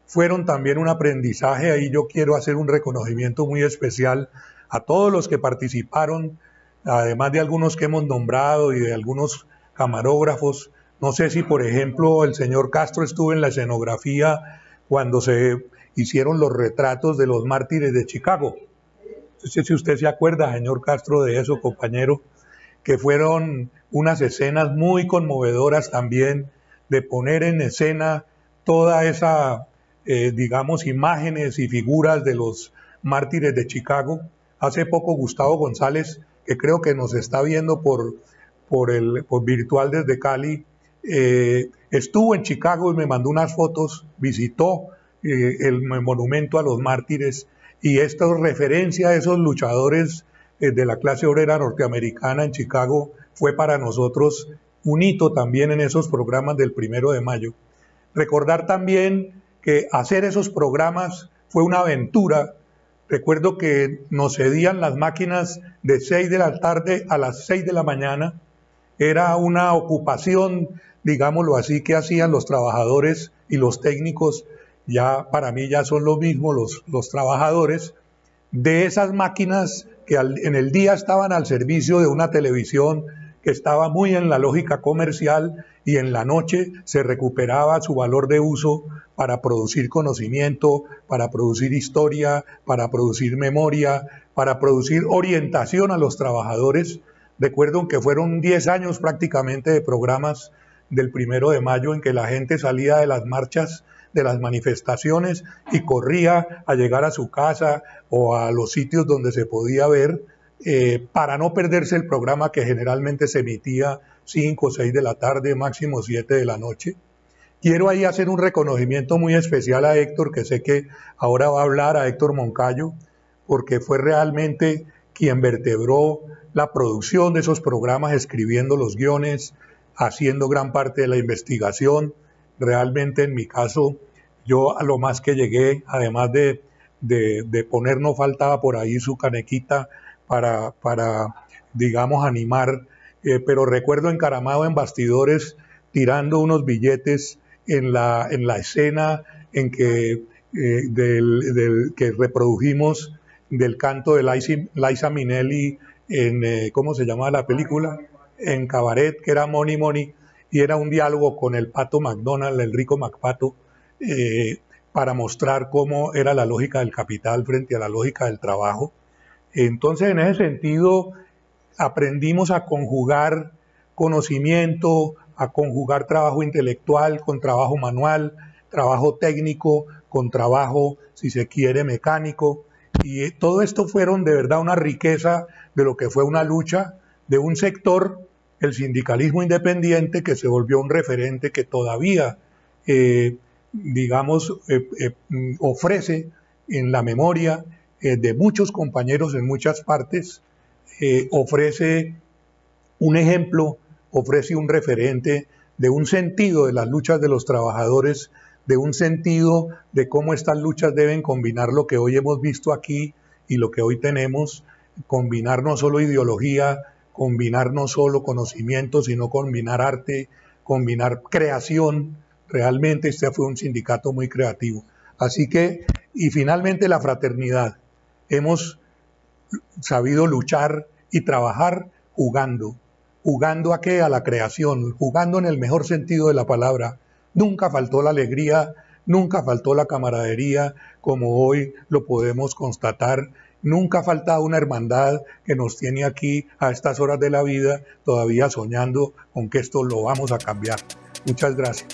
fueron también un aprendizaje. Ahí yo quiero hacer un reconocimiento muy especial a todos los que participaron, además de algunos que hemos nombrado y de algunos camarógrafos. No sé si, por ejemplo, el señor Castro estuvo en la escenografía cuando se hicieron los retratos de los mártires de Chicago. No sé si usted se acuerda, señor Castro, de eso, compañero, que fueron unas escenas muy conmovedoras también, de poner en escena toda esa, imágenes y figuras de los mártires de Chicago. Hace poco Gustavo González, que creo que nos está viendo por virtual desde Cali, estuvo en Chicago y me mandó unas fotos, visitó el monumento a los mártires, y esto referencia a esos luchadores de la clase obrera norteamericana en Chicago fue para nosotros un hito también en esos programas del 1 de mayo. Recordar también que hacer esos programas fue una aventura. Recuerdo que nos cedían las máquinas de 6 de la tarde a las 6 de la mañana. Era una ocupación, digámoslo así, que hacían los trabajadores y los técnicos. Ya para mí ya son lo mismo los trabajadores de esas máquinas que en el día estaban al servicio de una televisión que estaba muy en la lógica comercial, y en la noche se recuperaba su valor de uso para producir conocimiento, para producir historia, para producir memoria, para producir orientación a los trabajadores. Recuerdo que fueron 10 años prácticamente de programas del 1 de mayo en que la gente salía de las marchas, de las manifestaciones, y corría a llegar a su casa o a los sitios donde se podía ver, para no perderse el programa que generalmente se emitía 5 o 6 de la tarde, máximo 7 de la noche. Quiero ahí hacer un reconocimiento muy especial a Héctor, que sé que ahora va a hablar, a Héctor Moncayo, porque fue realmente quien vertebró la producción de esos programas, escribiendo los guiones, haciendo gran parte de la investigación. Realmente en mi caso, yo a lo más que llegué, además de poner, no faltaba por ahí su canequita para digamos, animar, pero recuerdo encaramado en bastidores, tirando unos billetes en la escena en que, que reprodujimos del canto de Liza Minnelli en, ¿cómo se llamaba la película? En Cabaret, que era Money Money, y era un diálogo con el Pato McDonald, el rico McPato, para mostrar cómo era la lógica del capital frente a la lógica del trabajo. Entonces, en ese sentido, aprendimos a conjugar conocimiento, a conjugar trabajo intelectual con trabajo manual, trabajo técnico con trabajo, si se quiere, mecánico, y todo esto fueron de verdad una riqueza de lo que fue una lucha de un sector, el sindicalismo independiente, que se volvió un referente que todavía, digamos, ofrece en la memoria de muchos compañeros en muchas partes, ofrece un ejemplo, ofrece un referente de un sentido de las luchas de los trabajadores, de un sentido de cómo estas luchas deben combinar lo que hoy hemos visto aquí y lo que hoy tenemos, combinar no solo ideología, combinar no solo conocimiento, sino combinar arte, combinar creación. Realmente este fue un sindicato muy creativo. Así que, y finalmente la fraternidad. Hemos sabido luchar y trabajar jugando. ¿Jugando a qué? A la creación, jugando en el mejor sentido de la palabra. Nunca faltó la alegría, nunca faltó la camaradería, como hoy lo podemos constatar. Nunca ha faltado una hermandad que nos tiene aquí a estas horas de la vida, todavía soñando con que esto lo vamos a cambiar. Muchas gracias.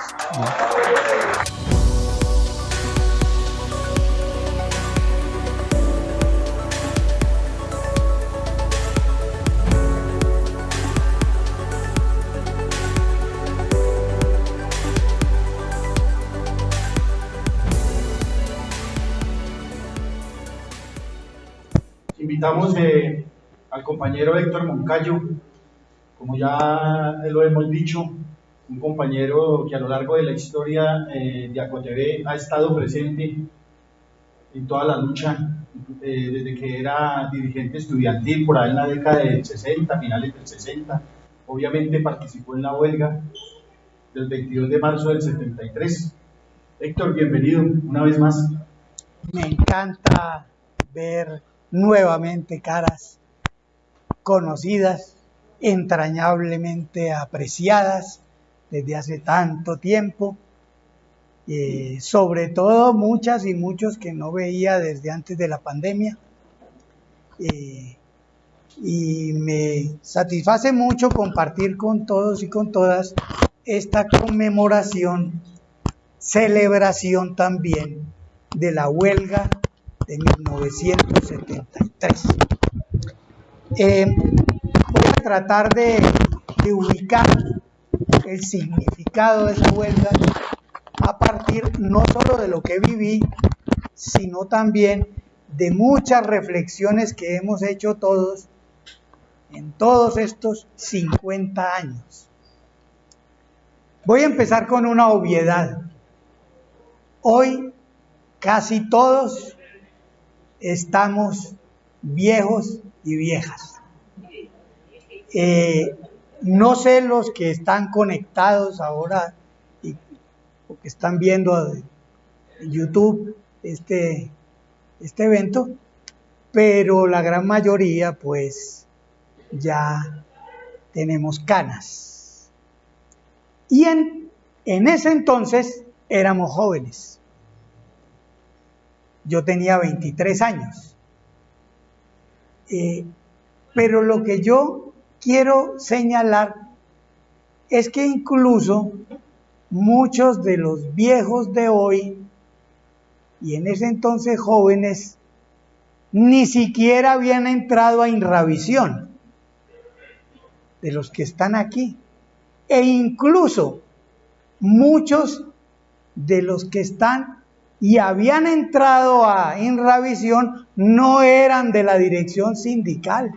Invitamos al compañero Héctor Moncayo, como ya lo hemos dicho, un compañero que a lo largo de la historia de ACOTV ha estado presente en toda la lucha, desde que era dirigente estudiantil por ahí en la década del 60, finales del 60. Obviamente participó en la huelga del 22 de marzo del 73. Héctor, bienvenido una vez más. Me encanta ver nuevamente caras conocidas, entrañablemente apreciadas desde hace tanto tiempo, sobre todo muchas y muchos que no veía desde antes de la pandemia, y me satisface mucho compartir con todos y con todas esta conmemoración, celebración también de la huelga de 1973. Voy a tratar de ubicar el significado de esa huelga a partir no solo de lo que viví, sino también de muchas reflexiones que hemos hecho todos en todos estos 50 años. Voy a empezar con una obviedad. Hoy casi todos estamos viejos y viejas. No sé los que están conectados ahora o que están viendo en YouTube este evento, pero la gran mayoría pues ya tenemos canas. Y en ese entonces éramos jóvenes. Yo tenía 23 años. Pero lo que yo quiero señalar es que incluso muchos de los viejos de hoy y en ese entonces jóvenes ni siquiera habían entrado a Inravisión, de los que están aquí, e incluso muchos de los que están y habían entrado a Inravisión no eran de la dirección sindical,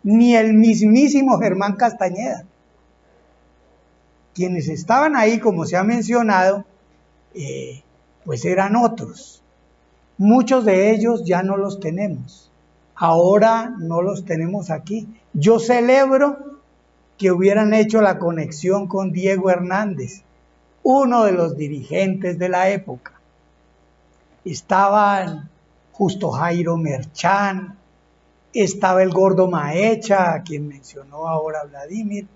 ni el mismísimo Germán Castañeda. Quienes estaban ahí, como se ha mencionado, pues eran otros. Muchos de ellos ya no los tenemos. Ahora no los tenemos aquí. Yo celebro que hubieran hecho la conexión con Diego Hernández, uno de los dirigentes de la época. Estaban Justo Jairo Merchán, estaba el Gordo Maecha, a quien mencionó ahora Vladimir,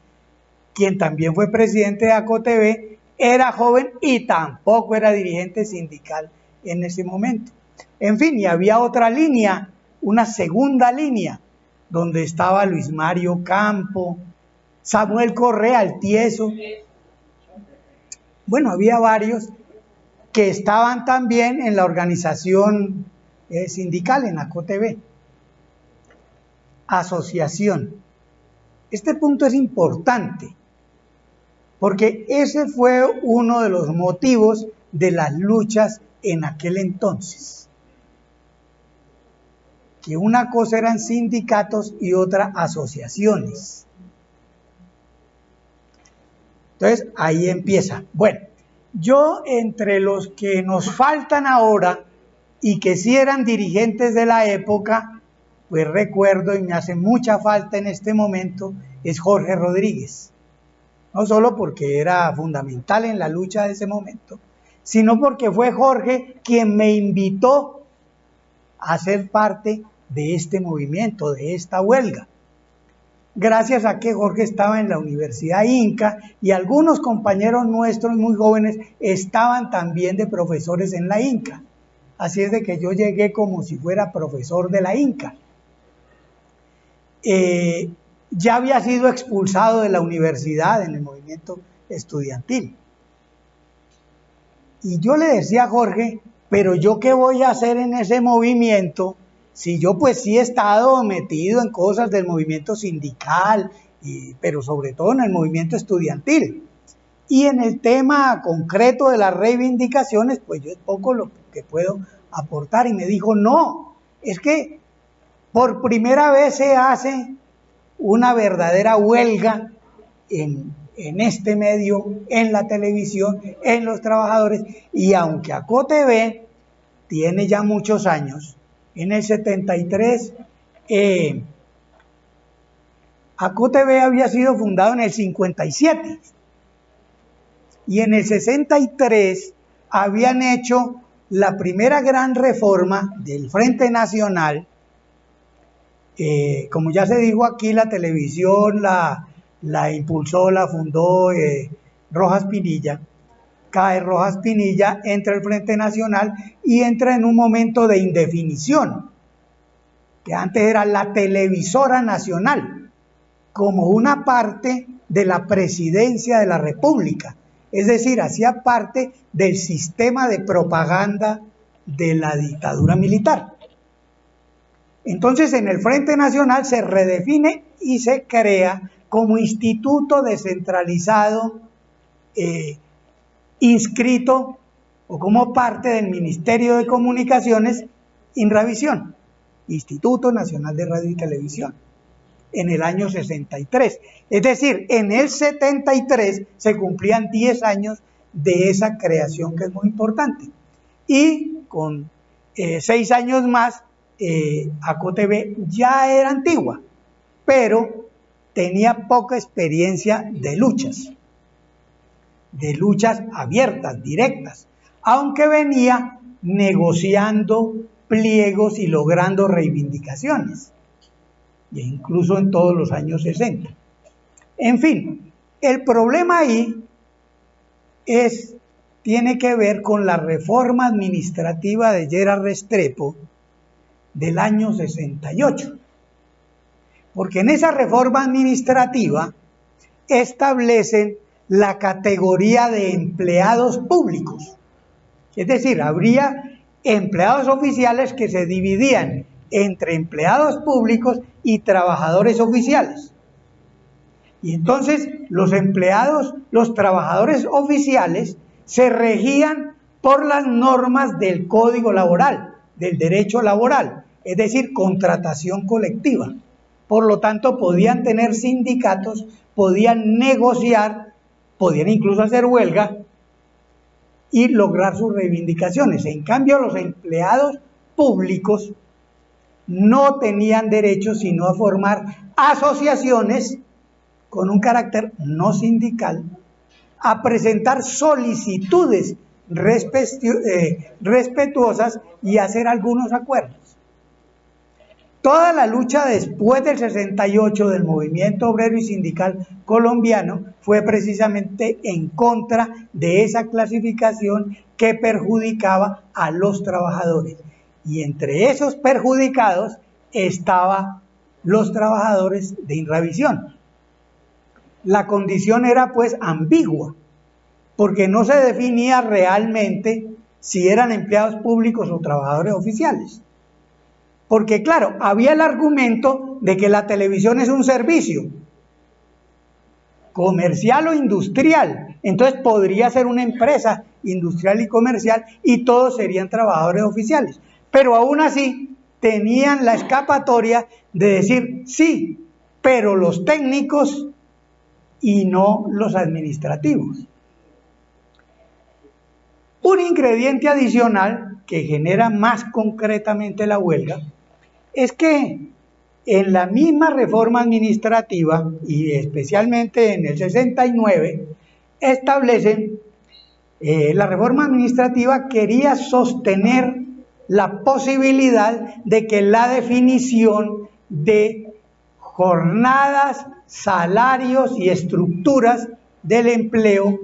quien también fue presidente de ACOTV, era joven y tampoco era dirigente sindical en ese momento. En fin, y había otra línea, una segunda línea, donde estaba Luis Mario Campo, Samuel Correa, el Tieso. Bueno, había varios que estaban también en la organización sindical, en ACOTV. Asociación. Este punto es importante, porque ese fue uno de los motivos de las luchas en aquel entonces. Que una cosa eran sindicatos y otra asociaciones. Entonces, ahí empieza. Bueno, yo entre los que nos faltan ahora y que sí eran dirigentes de la época, pues recuerdo y me hace mucha falta en este momento, es Jorge Rodríguez. No solo porque era fundamental en la lucha de ese momento, sino porque fue Jorge quien me invitó a ser parte de este movimiento, de esta huelga. Gracias a que Jorge estaba en la Universidad Inca y algunos compañeros nuestros muy jóvenes estaban también de profesores en la Inca. Así es de que yo llegué como si fuera profesor de la Inca. Ya había sido expulsado de la universidad en el movimiento estudiantil. Y yo le decía a Jorge, pero yo qué voy a hacer en ese movimiento si yo pues sí he estado metido en cosas del movimiento sindical, pero sobre todo en el movimiento estudiantil. Y en el tema concreto de las reivindicaciones, pues yo es poco lo que puedo aportar. Y me dijo, no, es que por primera vez se hace una verdadera huelga en este medio, en la televisión, en los trabajadores. Y aunque ACOTV tiene ya muchos años, en el 73, ACOTV había sido fundado en el 57. Y en el 63 habían hecho la primera gran reforma del Frente Nacional. Como ya se dijo aquí, la televisión la impulsó, la fundó Rojas Pinilla. Cae Rojas Pinilla, entra el Frente Nacional y entra en un momento de indefinición, que antes era la Televisora Nacional, como una parte de la Presidencia de la República, es decir, hacía parte del sistema de propaganda de la dictadura militar. Entonces, en el Frente Nacional se redefine y se crea como instituto descentralizado, inscrito o como parte del Ministerio de Comunicaciones, Inravisión, Instituto Nacional de Radio y Televisión. en el año 63. Es decir, en el 73 se cumplían 10 años de esa creación, que es muy importante. Y con 6 años más, ACOTV ya era antigua, pero tenía poca experiencia de luchas abiertas, directas, aunque venía negociando pliegos y logrando reivindicaciones, e incluso en todos los años 60. En fin, el problema ahí tiene que ver con la reforma administrativa de Lleras Restrepo del año 68. Porque en esa reforma administrativa establecen la categoría de empleados públicos. Es decir, habría empleados oficiales que se dividían entre empleados públicos y trabajadores oficiales. Y entonces los trabajadores oficiales se regían por las normas del Código Laboral, del derecho laboral, es decir, contratación colectiva. Por lo tanto, podían tener sindicatos, podían negociar, podían incluso hacer huelga y lograr sus reivindicaciones. En cambio, los empleados públicos no tenían derecho sino a formar asociaciones con un carácter no sindical, a presentar solicitudes respetuosas y hacer algunos acuerdos. Toda la lucha después del 68 del movimiento obrero y sindical colombiano fue precisamente en contra de esa clasificación que perjudicaba a los trabajadores. Y entre esos perjudicados estaban los trabajadores de Inravisión. La condición era pues ambigua, porque no se definía realmente si eran empleados públicos o trabajadores oficiales. Porque claro, había el argumento de que la televisión es un servicio comercial o industrial, entonces podría ser una empresa industrial y comercial y todos serían trabajadores oficiales. Pero aún así tenían la escapatoria de decir sí, pero los técnicos y no los administrativos. Un ingrediente adicional que genera más concretamente la huelga es que en la misma reforma administrativa y especialmente en el 69 establecen, la reforma administrativa quería sostener la posibilidad de que la definición de jornadas, salarios y estructuras del empleo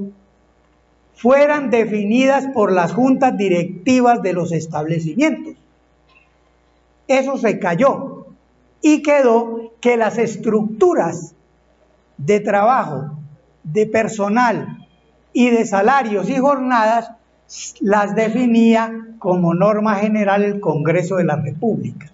fueran definidas por las juntas directivas de los establecimientos. Eso se cayó y quedó que las estructuras de trabajo, de personal y de salarios y jornadas las definía como norma general el Congreso de la República.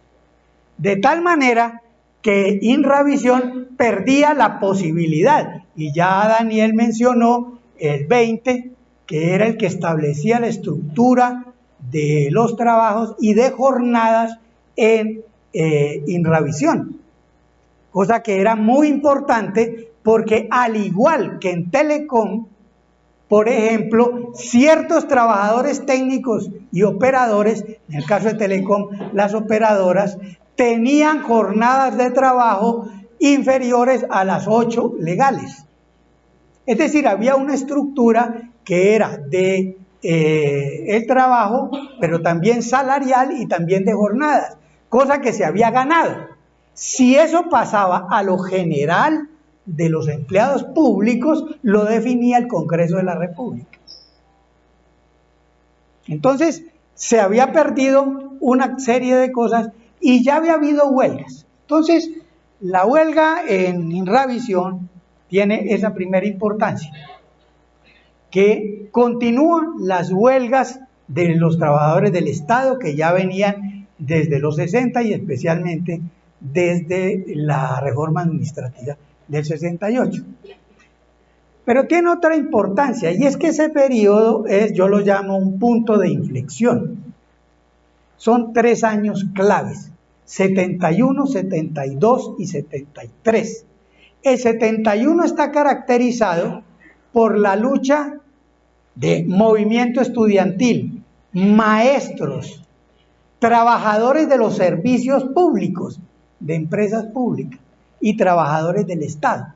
De tal manera que Inravisión perdía la posibilidad, y ya Daniel mencionó el 20, que era el que establecía la estructura de los trabajos y de jornadas en Inravisión, cosa que era muy importante porque al igual que en Telecom, por ejemplo, ciertos trabajadores técnicos y operadores, en el caso de Telecom, las operadoras, tenían jornadas de trabajo inferiores a las 8 legales. Es decir, había una estructura que era de el trabajo, pero también salarial y también de jornadas, cosa que se había ganado. Si eso pasaba a lo general de los empleados públicos, lo definía el Congreso de la República. Entonces, se había perdido una serie de cosas y ya había habido huelgas. Entonces, la huelga en Inravisión tiene esa primera importancia, que continúan las huelgas de los trabajadores del Estado que ya venían desde los 60 y especialmente desde la reforma administrativa del 68. Pero tiene otra importancia y es que ese periodo yo lo llamo un punto de inflexión. Son 3 años claves. 71, 72 y 73. El 71 está caracterizado por la lucha de movimiento estudiantil, maestros, trabajadores de los servicios públicos, de empresas públicas y trabajadores del Estado.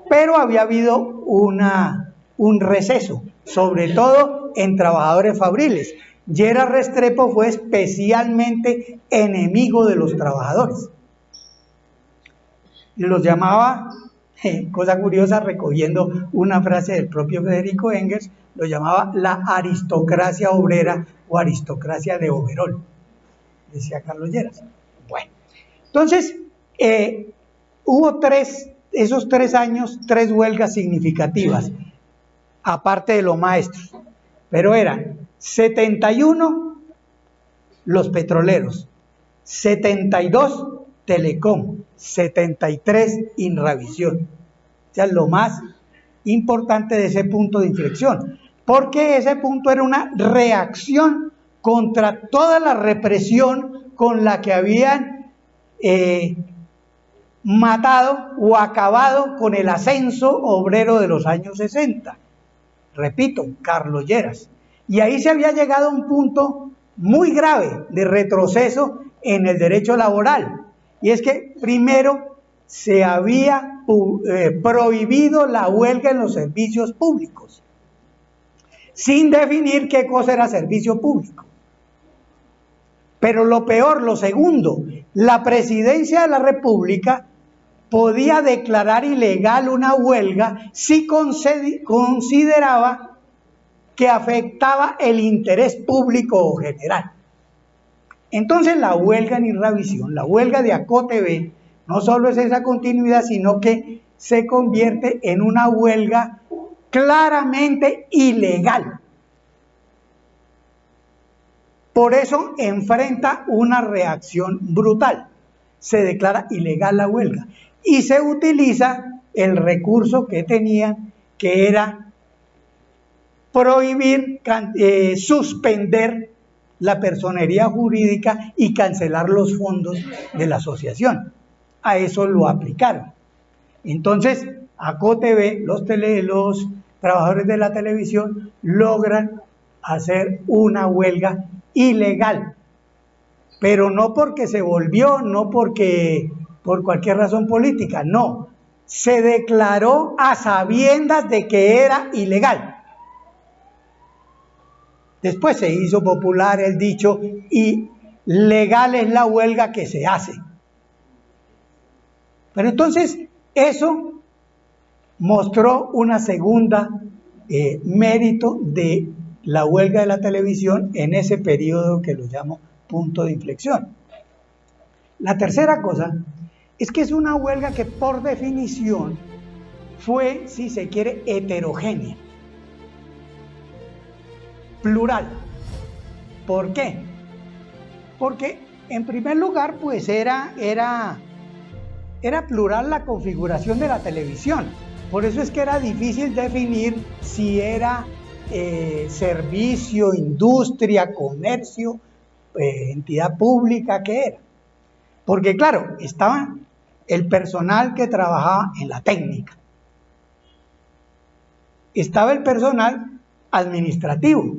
Pero había habido un receso, sobre todo en trabajadores fabriles. Lleras Restrepo fue especialmente enemigo de los trabajadores. Los llamaba, cosa curiosa, recogiendo una frase del propio Federico Engels, lo llamaba la aristocracia obrera o aristocracia de overol, decía Carlos Lleras. Bueno, entonces hubo esos 3 años, 3 huelgas significativas, aparte de los maestros, pero eran 71 los petroleros, 72 Telecom, 73 Inravisión. O sea, lo más importante de ese punto de inflexión, porque ese punto era una reacción contra toda la represión con la que habían matado o acabado con el ascenso obrero de los años 60. Repito, Carlos Lleras. Y ahí se había llegado a un punto muy grave de retroceso en el derecho laboral. Y es que primero se había prohibido la huelga en los servicios públicos, sin definir qué cosa era servicio público. Pero lo peor, lo segundo, la Presidencia de la República podía declarar ilegal una huelga si consideraba que afectaba el interés público o general. Entonces la huelga en Irravisión, la huelga de ACOTV, no solo es esa continuidad, sino que se convierte en una huelga claramente ilegal. Por eso enfrenta una reacción brutal. Se declara ilegal la huelga y se utiliza el recurso que tenían, que era prohibir, suspender la personería jurídica y cancelar los fondos de la asociación. A eso lo aplicaron. Entonces, ACOTV, los trabajadores de la televisión, logran hacer una huelga ilegal, pero no porque se volvió, no porque por cualquier razón política, no, se declaró a sabiendas de que era ilegal. Después se hizo popular el dicho, y legal es la huelga que se hace. Pero entonces eso mostró una segunda mérito de la huelga de la televisión en ese periodo que lo llamo punto de inflexión. La tercera cosa es que es una huelga que por definición fue, si se quiere, heterogénea, plural. ¿Por qué? Porque en primer lugar pues era plural la configuración de la televisión. Por eso es que era difícil definir si era servicio, industria, comercio, entidad pública, ¿qué era? Porque claro, estaba el personal que trabajaba en la técnica, estaba el personal administrativo,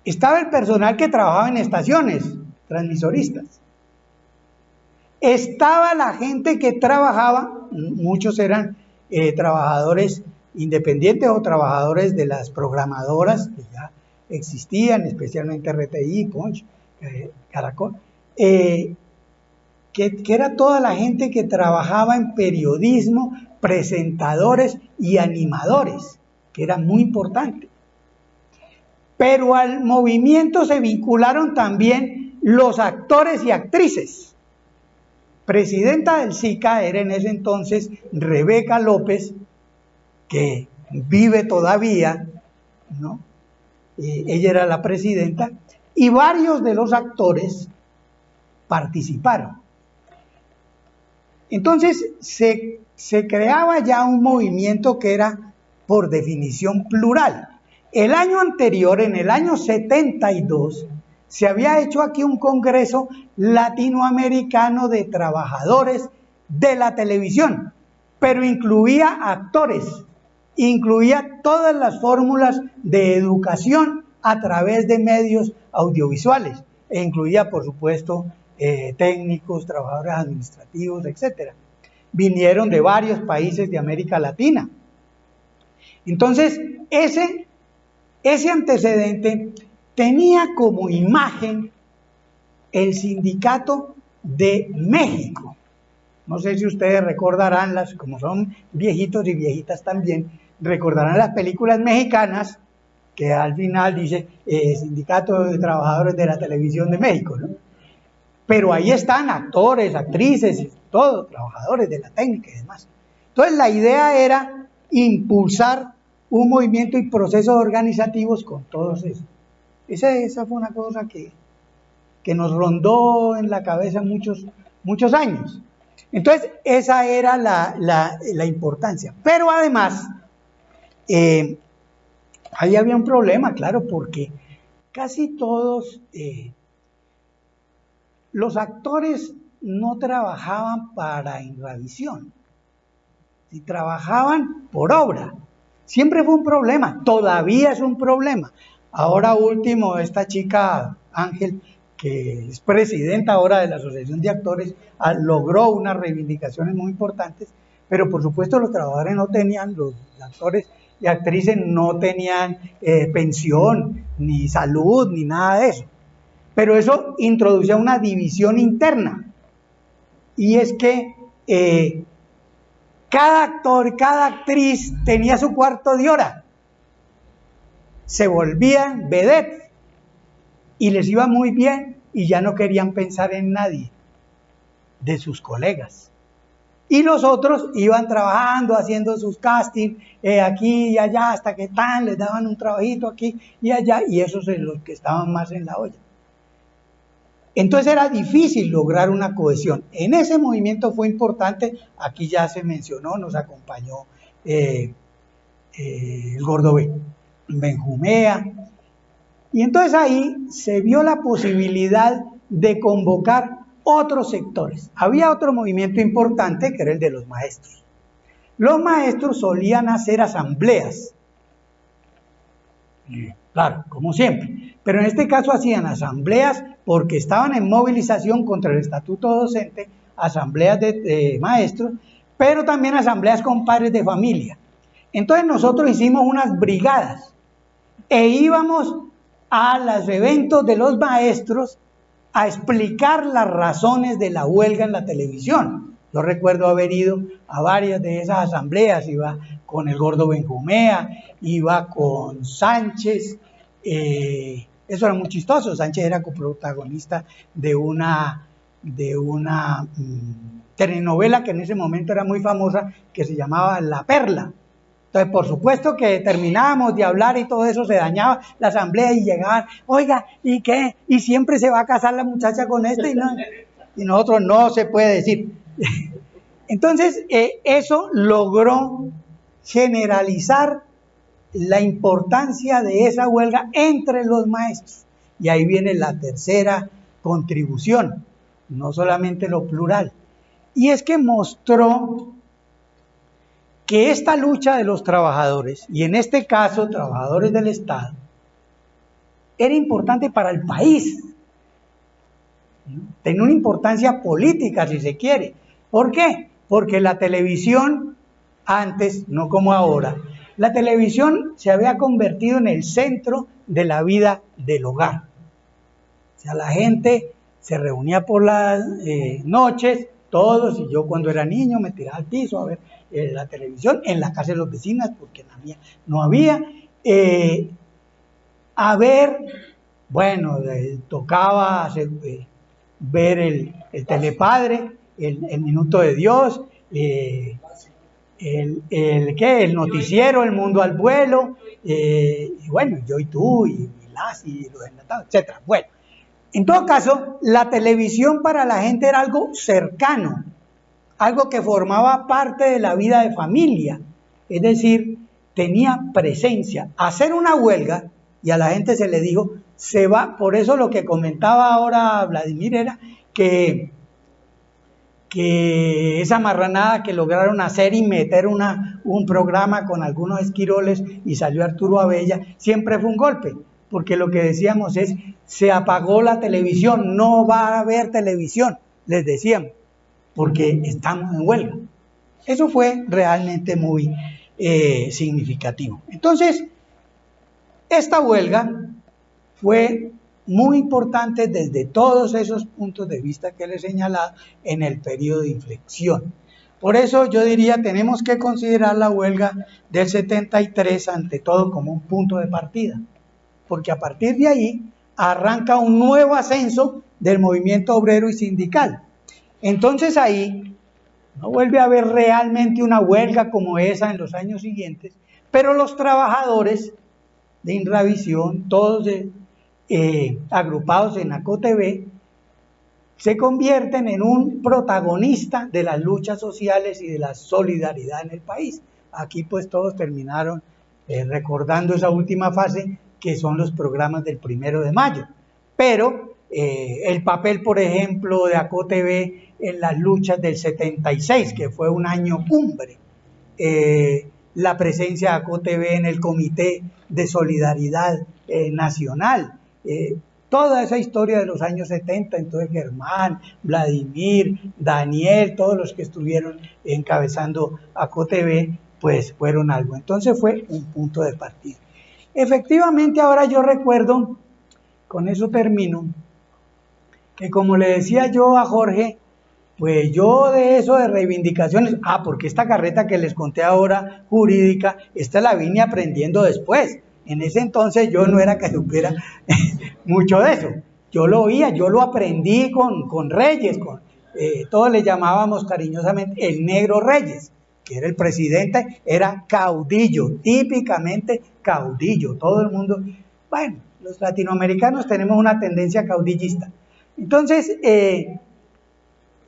estaba el personal que trabajaba en estaciones transmisoristas, estaba la gente que trabajaba, muchos eran trabajadores independientes o trabajadores de las programadoras que ya existían, especialmente RTI, Punch, Caracol, que era toda la gente que trabajaba en periodismo, presentadores y animadores, que era muy importante. Pero al movimiento se vincularon también los actores y actrices. Presidenta del SICA era en ese entonces Rebeca López, que vive todavía, ¿no? Ella era la presidenta, y varios de los actores participaron. Entonces se creaba ya un movimiento que era por definición plural. El año anterior, en el año 72, se había hecho aquí un congreso latinoamericano de trabajadores de la televisión, pero incluía actores, incluía todas las fórmulas de educación a través de medios audiovisuales, e incluía, por supuesto, técnicos, trabajadores administrativos, etc. Vinieron de varios países de América Latina. Entonces, ese antecedente tenía como imagen el Sindicato de México. No sé si ustedes recordarán, como son viejitos y viejitas también, recordarán las películas mexicanas que al final dice Sindicato de Trabajadores de la Televisión de México, ¿no? Pero ahí están actores, actrices, todos, trabajadores de la técnica y demás. Entonces la idea era impulsar un movimiento y procesos organizativos con todos esos. Esa fue una cosa que nos rondó en la cabeza muchos años. Entonces, esa era la importancia. Pero además, ahí había un problema, claro, porque casi todos los actores no trabajaban para Inravisión, si trabajaban por obra. Siempre fue un problema, todavía es un problema. Ahora último, esta chica Ángel, que es presidenta ahora de la Asociación de Actores, logró unas reivindicaciones muy importantes, pero por supuesto los trabajadores no tenían, los actores y actrices no tenían pensión, ni salud, ni nada de eso. Pero eso introducía una división interna, y es que cada actor, cada actriz tenía su cuarto de hora, se volvían vedettes y les iba muy bien y ya no querían pensar en nadie de sus colegas. Y los otros iban trabajando, haciendo sus castings aquí y allá, hasta que les daban un trabajito aquí y allá, y esos son los que estaban más en la olla. Entonces era difícil lograr una cohesión. En ese movimiento fue importante, aquí ya se mencionó, nos acompañó el Gordo Benjumea, y entonces ahí se vio la posibilidad de convocar otros sectores. Había otro movimiento importante que era el de los maestros. Los maestros solían hacer asambleas, claro, como siempre, pero en este caso hacían asambleas porque estaban en movilización contra el estatuto docente, asambleas de maestros, pero también asambleas con padres de familia. Entonces nosotros hicimos unas brigadas e íbamos a los eventos de los maestros a explicar las razones de la huelga en la televisión. Yo recuerdo haber ido a varias de esas asambleas, iba con el Gordo Benjumea, iba con Sánchez, eso era muy chistoso. Sánchez era coprotagonista de una telenovela que en ese momento era muy famosa, que se llamaba La Perla. Entonces, por supuesto que terminábamos de hablar y todo eso, se dañaba la asamblea y llegaban, oiga, ¿y qué? ¿Y siempre se va a casar la muchacha con este? Y nosotros no se puede decir. Entonces, eso logró generalizar la importancia de esa huelga entre los maestros. Y ahí viene la tercera contribución, no solamente lo plural. Y es que mostró que esta lucha de los trabajadores, y en este caso trabajadores del Estado, era importante para el país. Tenía una importancia política, si se quiere. ¿Por qué? Porque la televisión, antes, no como ahora, la televisión se había convertido en el centro de la vida del hogar. O sea, la gente se reunía por las noches, todos, y yo cuando era niño me tiraba al piso a ver la televisión, en la casa de los vecinos, porque en la mía no había, a ver, bueno, tocaba ver el Telepadre, el Minuto de Dios, el noticiero, El Mundo al Vuelo, y bueno, Yo y Tú, y Lassie, y Los Enlatados, etc. Bueno, en todo caso, la televisión para la gente era algo cercano, algo que formaba parte de la vida de familia, es decir, tenía presencia. Hacer una huelga, y a la gente se le dijo, se va, por eso lo que comentaba ahora Vladimir era que esa marranada que lograron hacer y meter un programa con algunos esquiroles y salió Arturo Abella, siempre fue un golpe, porque lo que decíamos es, se apagó la televisión, no va a haber televisión, les decíamos, porque estamos en huelga. Eso fue realmente muy significativo. Entonces, esta huelga fue muy importante desde todos esos puntos de vista que les he señalado en el periodo de inflexión. Por eso yo diría, tenemos que considerar la huelga del 73 ante todo como un punto de partida, porque a partir de ahí arranca un nuevo ascenso del movimiento obrero y sindical. Entonces ahí no vuelve a haber realmente una huelga como esa en los años siguientes, pero los trabajadores de Inravisión, todos agrupados en ACOTV, se convierten en un protagonista de las luchas sociales y de la solidaridad en el país. Aquí pues todos terminaron recordando esa última fase que son los programas del 1 de mayo. Pero el papel, por ejemplo, de ACOTV en las luchas del 76, que fue un año cumbre, la presencia de ACOTV en el Comité de Solidaridad Nacional, toda esa historia de los años 70, entonces Germán, Vladimir, Daniel, todos los que estuvieron encabezando ACOTV, pues fueron algo. Entonces fue un punto de partida. Efectivamente, ahora yo recuerdo, con eso termino, que como le decía yo a Jorge, pues yo de eso de reivindicaciones, porque esta carreta que les conté ahora, jurídica, esta la vine aprendiendo después. En ese entonces yo no era que supiera mucho de eso. Yo lo oía, yo lo aprendí con Reyes, todos le llamábamos cariñosamente el Negro Reyes, que era el presidente, era caudillo, típicamente caudillo. Todo el mundo, bueno, los latinoamericanos tenemos una tendencia caudillista. Entonces,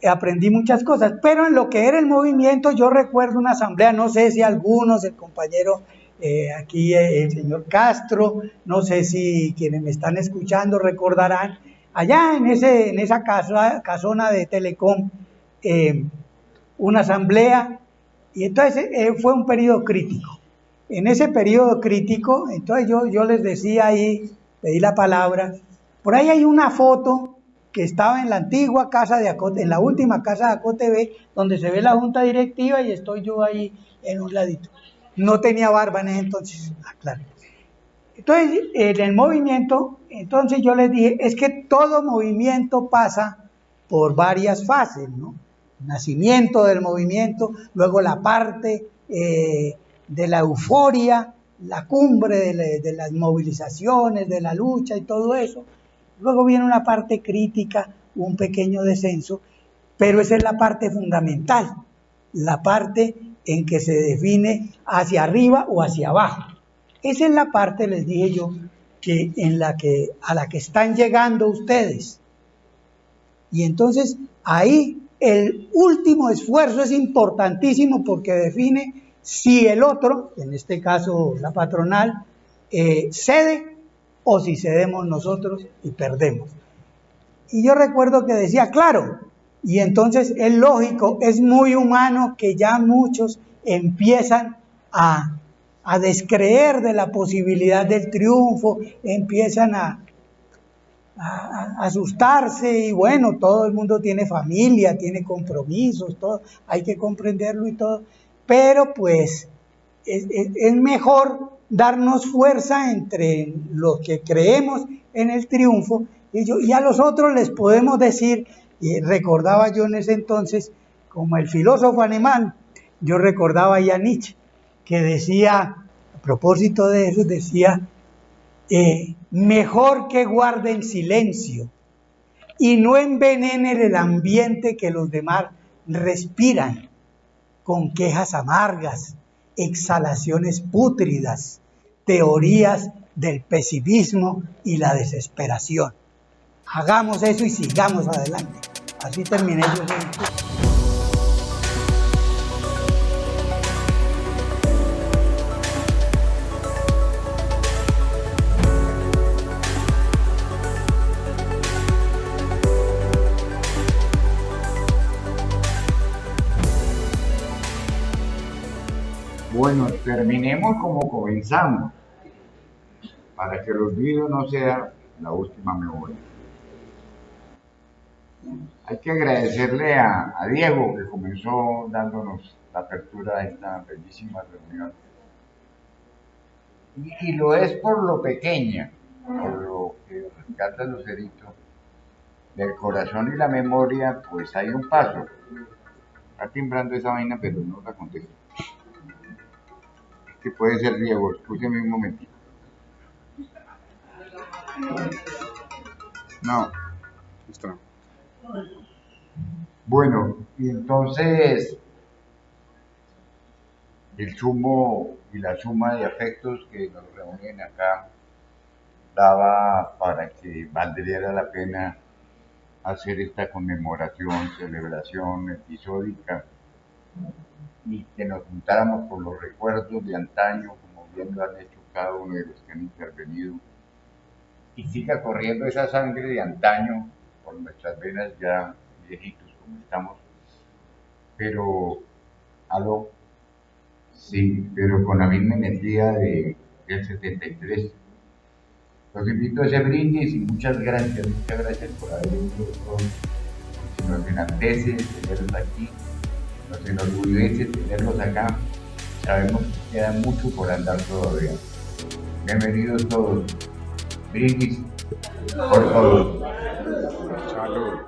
aprendí muchas cosas, pero en lo que era el movimiento, yo recuerdo una asamblea, no sé si algunos, el compañero aquí el señor Castro, no sé si quienes me están escuchando recordarán, allá en esa casona de Telecom, una asamblea, y entonces fue un periodo crítico. En ese periodo crítico, entonces yo les decía ahí, pedí la palabra, por ahí hay una foto que estaba en la antigua casa de ACOTV, en la última casa de ACOTV, donde se ve la junta directiva y estoy yo ahí en un ladito. No tenía barba en ese entonces, claro. Entonces, en el movimiento, entonces yo les dije, es que todo movimiento pasa por varias fases, ¿no? Nacimiento del movimiento, luego la parte de la euforia, la cumbre de las movilizaciones, de la lucha y todo eso. Luego viene una parte crítica, un pequeño descenso, pero esa es la parte fundamental, la parte en que se define hacia arriba o hacia abajo. Esa es la parte, les dije yo, a la que están llegando ustedes. Y entonces ahí el último esfuerzo es importantísimo porque define si el otro, en este caso la patronal, cede o si cedemos nosotros y perdemos. Y yo recuerdo que decía, claro, y entonces es lógico, es muy humano que ya muchos empiezan a descreer de la posibilidad del triunfo, empiezan a asustarse y bueno, todo el mundo tiene familia, tiene compromisos, todo, hay que comprenderlo y todo, pero pues es mejor darnos fuerza entre los que creemos en el triunfo y a los otros les podemos decir, y recordaba yo en ese entonces, como el filósofo alemán, yo recordaba ya a Nietzsche, que decía, a propósito de eso, decía, mejor que guarden silencio y no envenenen el ambiente que los demás respiran con quejas amargas, exhalaciones pútridas, teorías del pesimismo y la desesperación. Hagamos eso y sigamos adelante. Así terminé yo ese discurso. Bueno, terminemos como comenzamos, para que el olvido no sea la última memoria. Hay que agradecerle a Diego, que comenzó dándonos la apertura de esta bellísima reunión. Y lo es por lo pequeña, por lo que rescata Lucerito, del corazón y la memoria, pues hay un paso. Está timbrando esa vaina, pero no la contesto. Que puede ser Diego, escúcheme un momentito. No. Está. Bueno, y entonces el sumo y la suma de afectos que nos reúnen acá daba para que valdría la pena hacer esta conmemoración, celebración episódica y que nos juntáramos por los recuerdos de antaño, como bien lo han hecho cada uno de los que han intervenido, y siga corriendo esa sangre de antaño por nuestras venas ya viejitos como estamos, pero aló, sí, pero con la misma energía del 73. Los invito a ese brindis y muchas gracias por haber venido todos. Se nos enaltece tenerlos aquí, nos enorgullece tenerlos acá. Sabemos que queda mucho por andar todavía. Bienvenidos todos. Brindis por todos. Salud.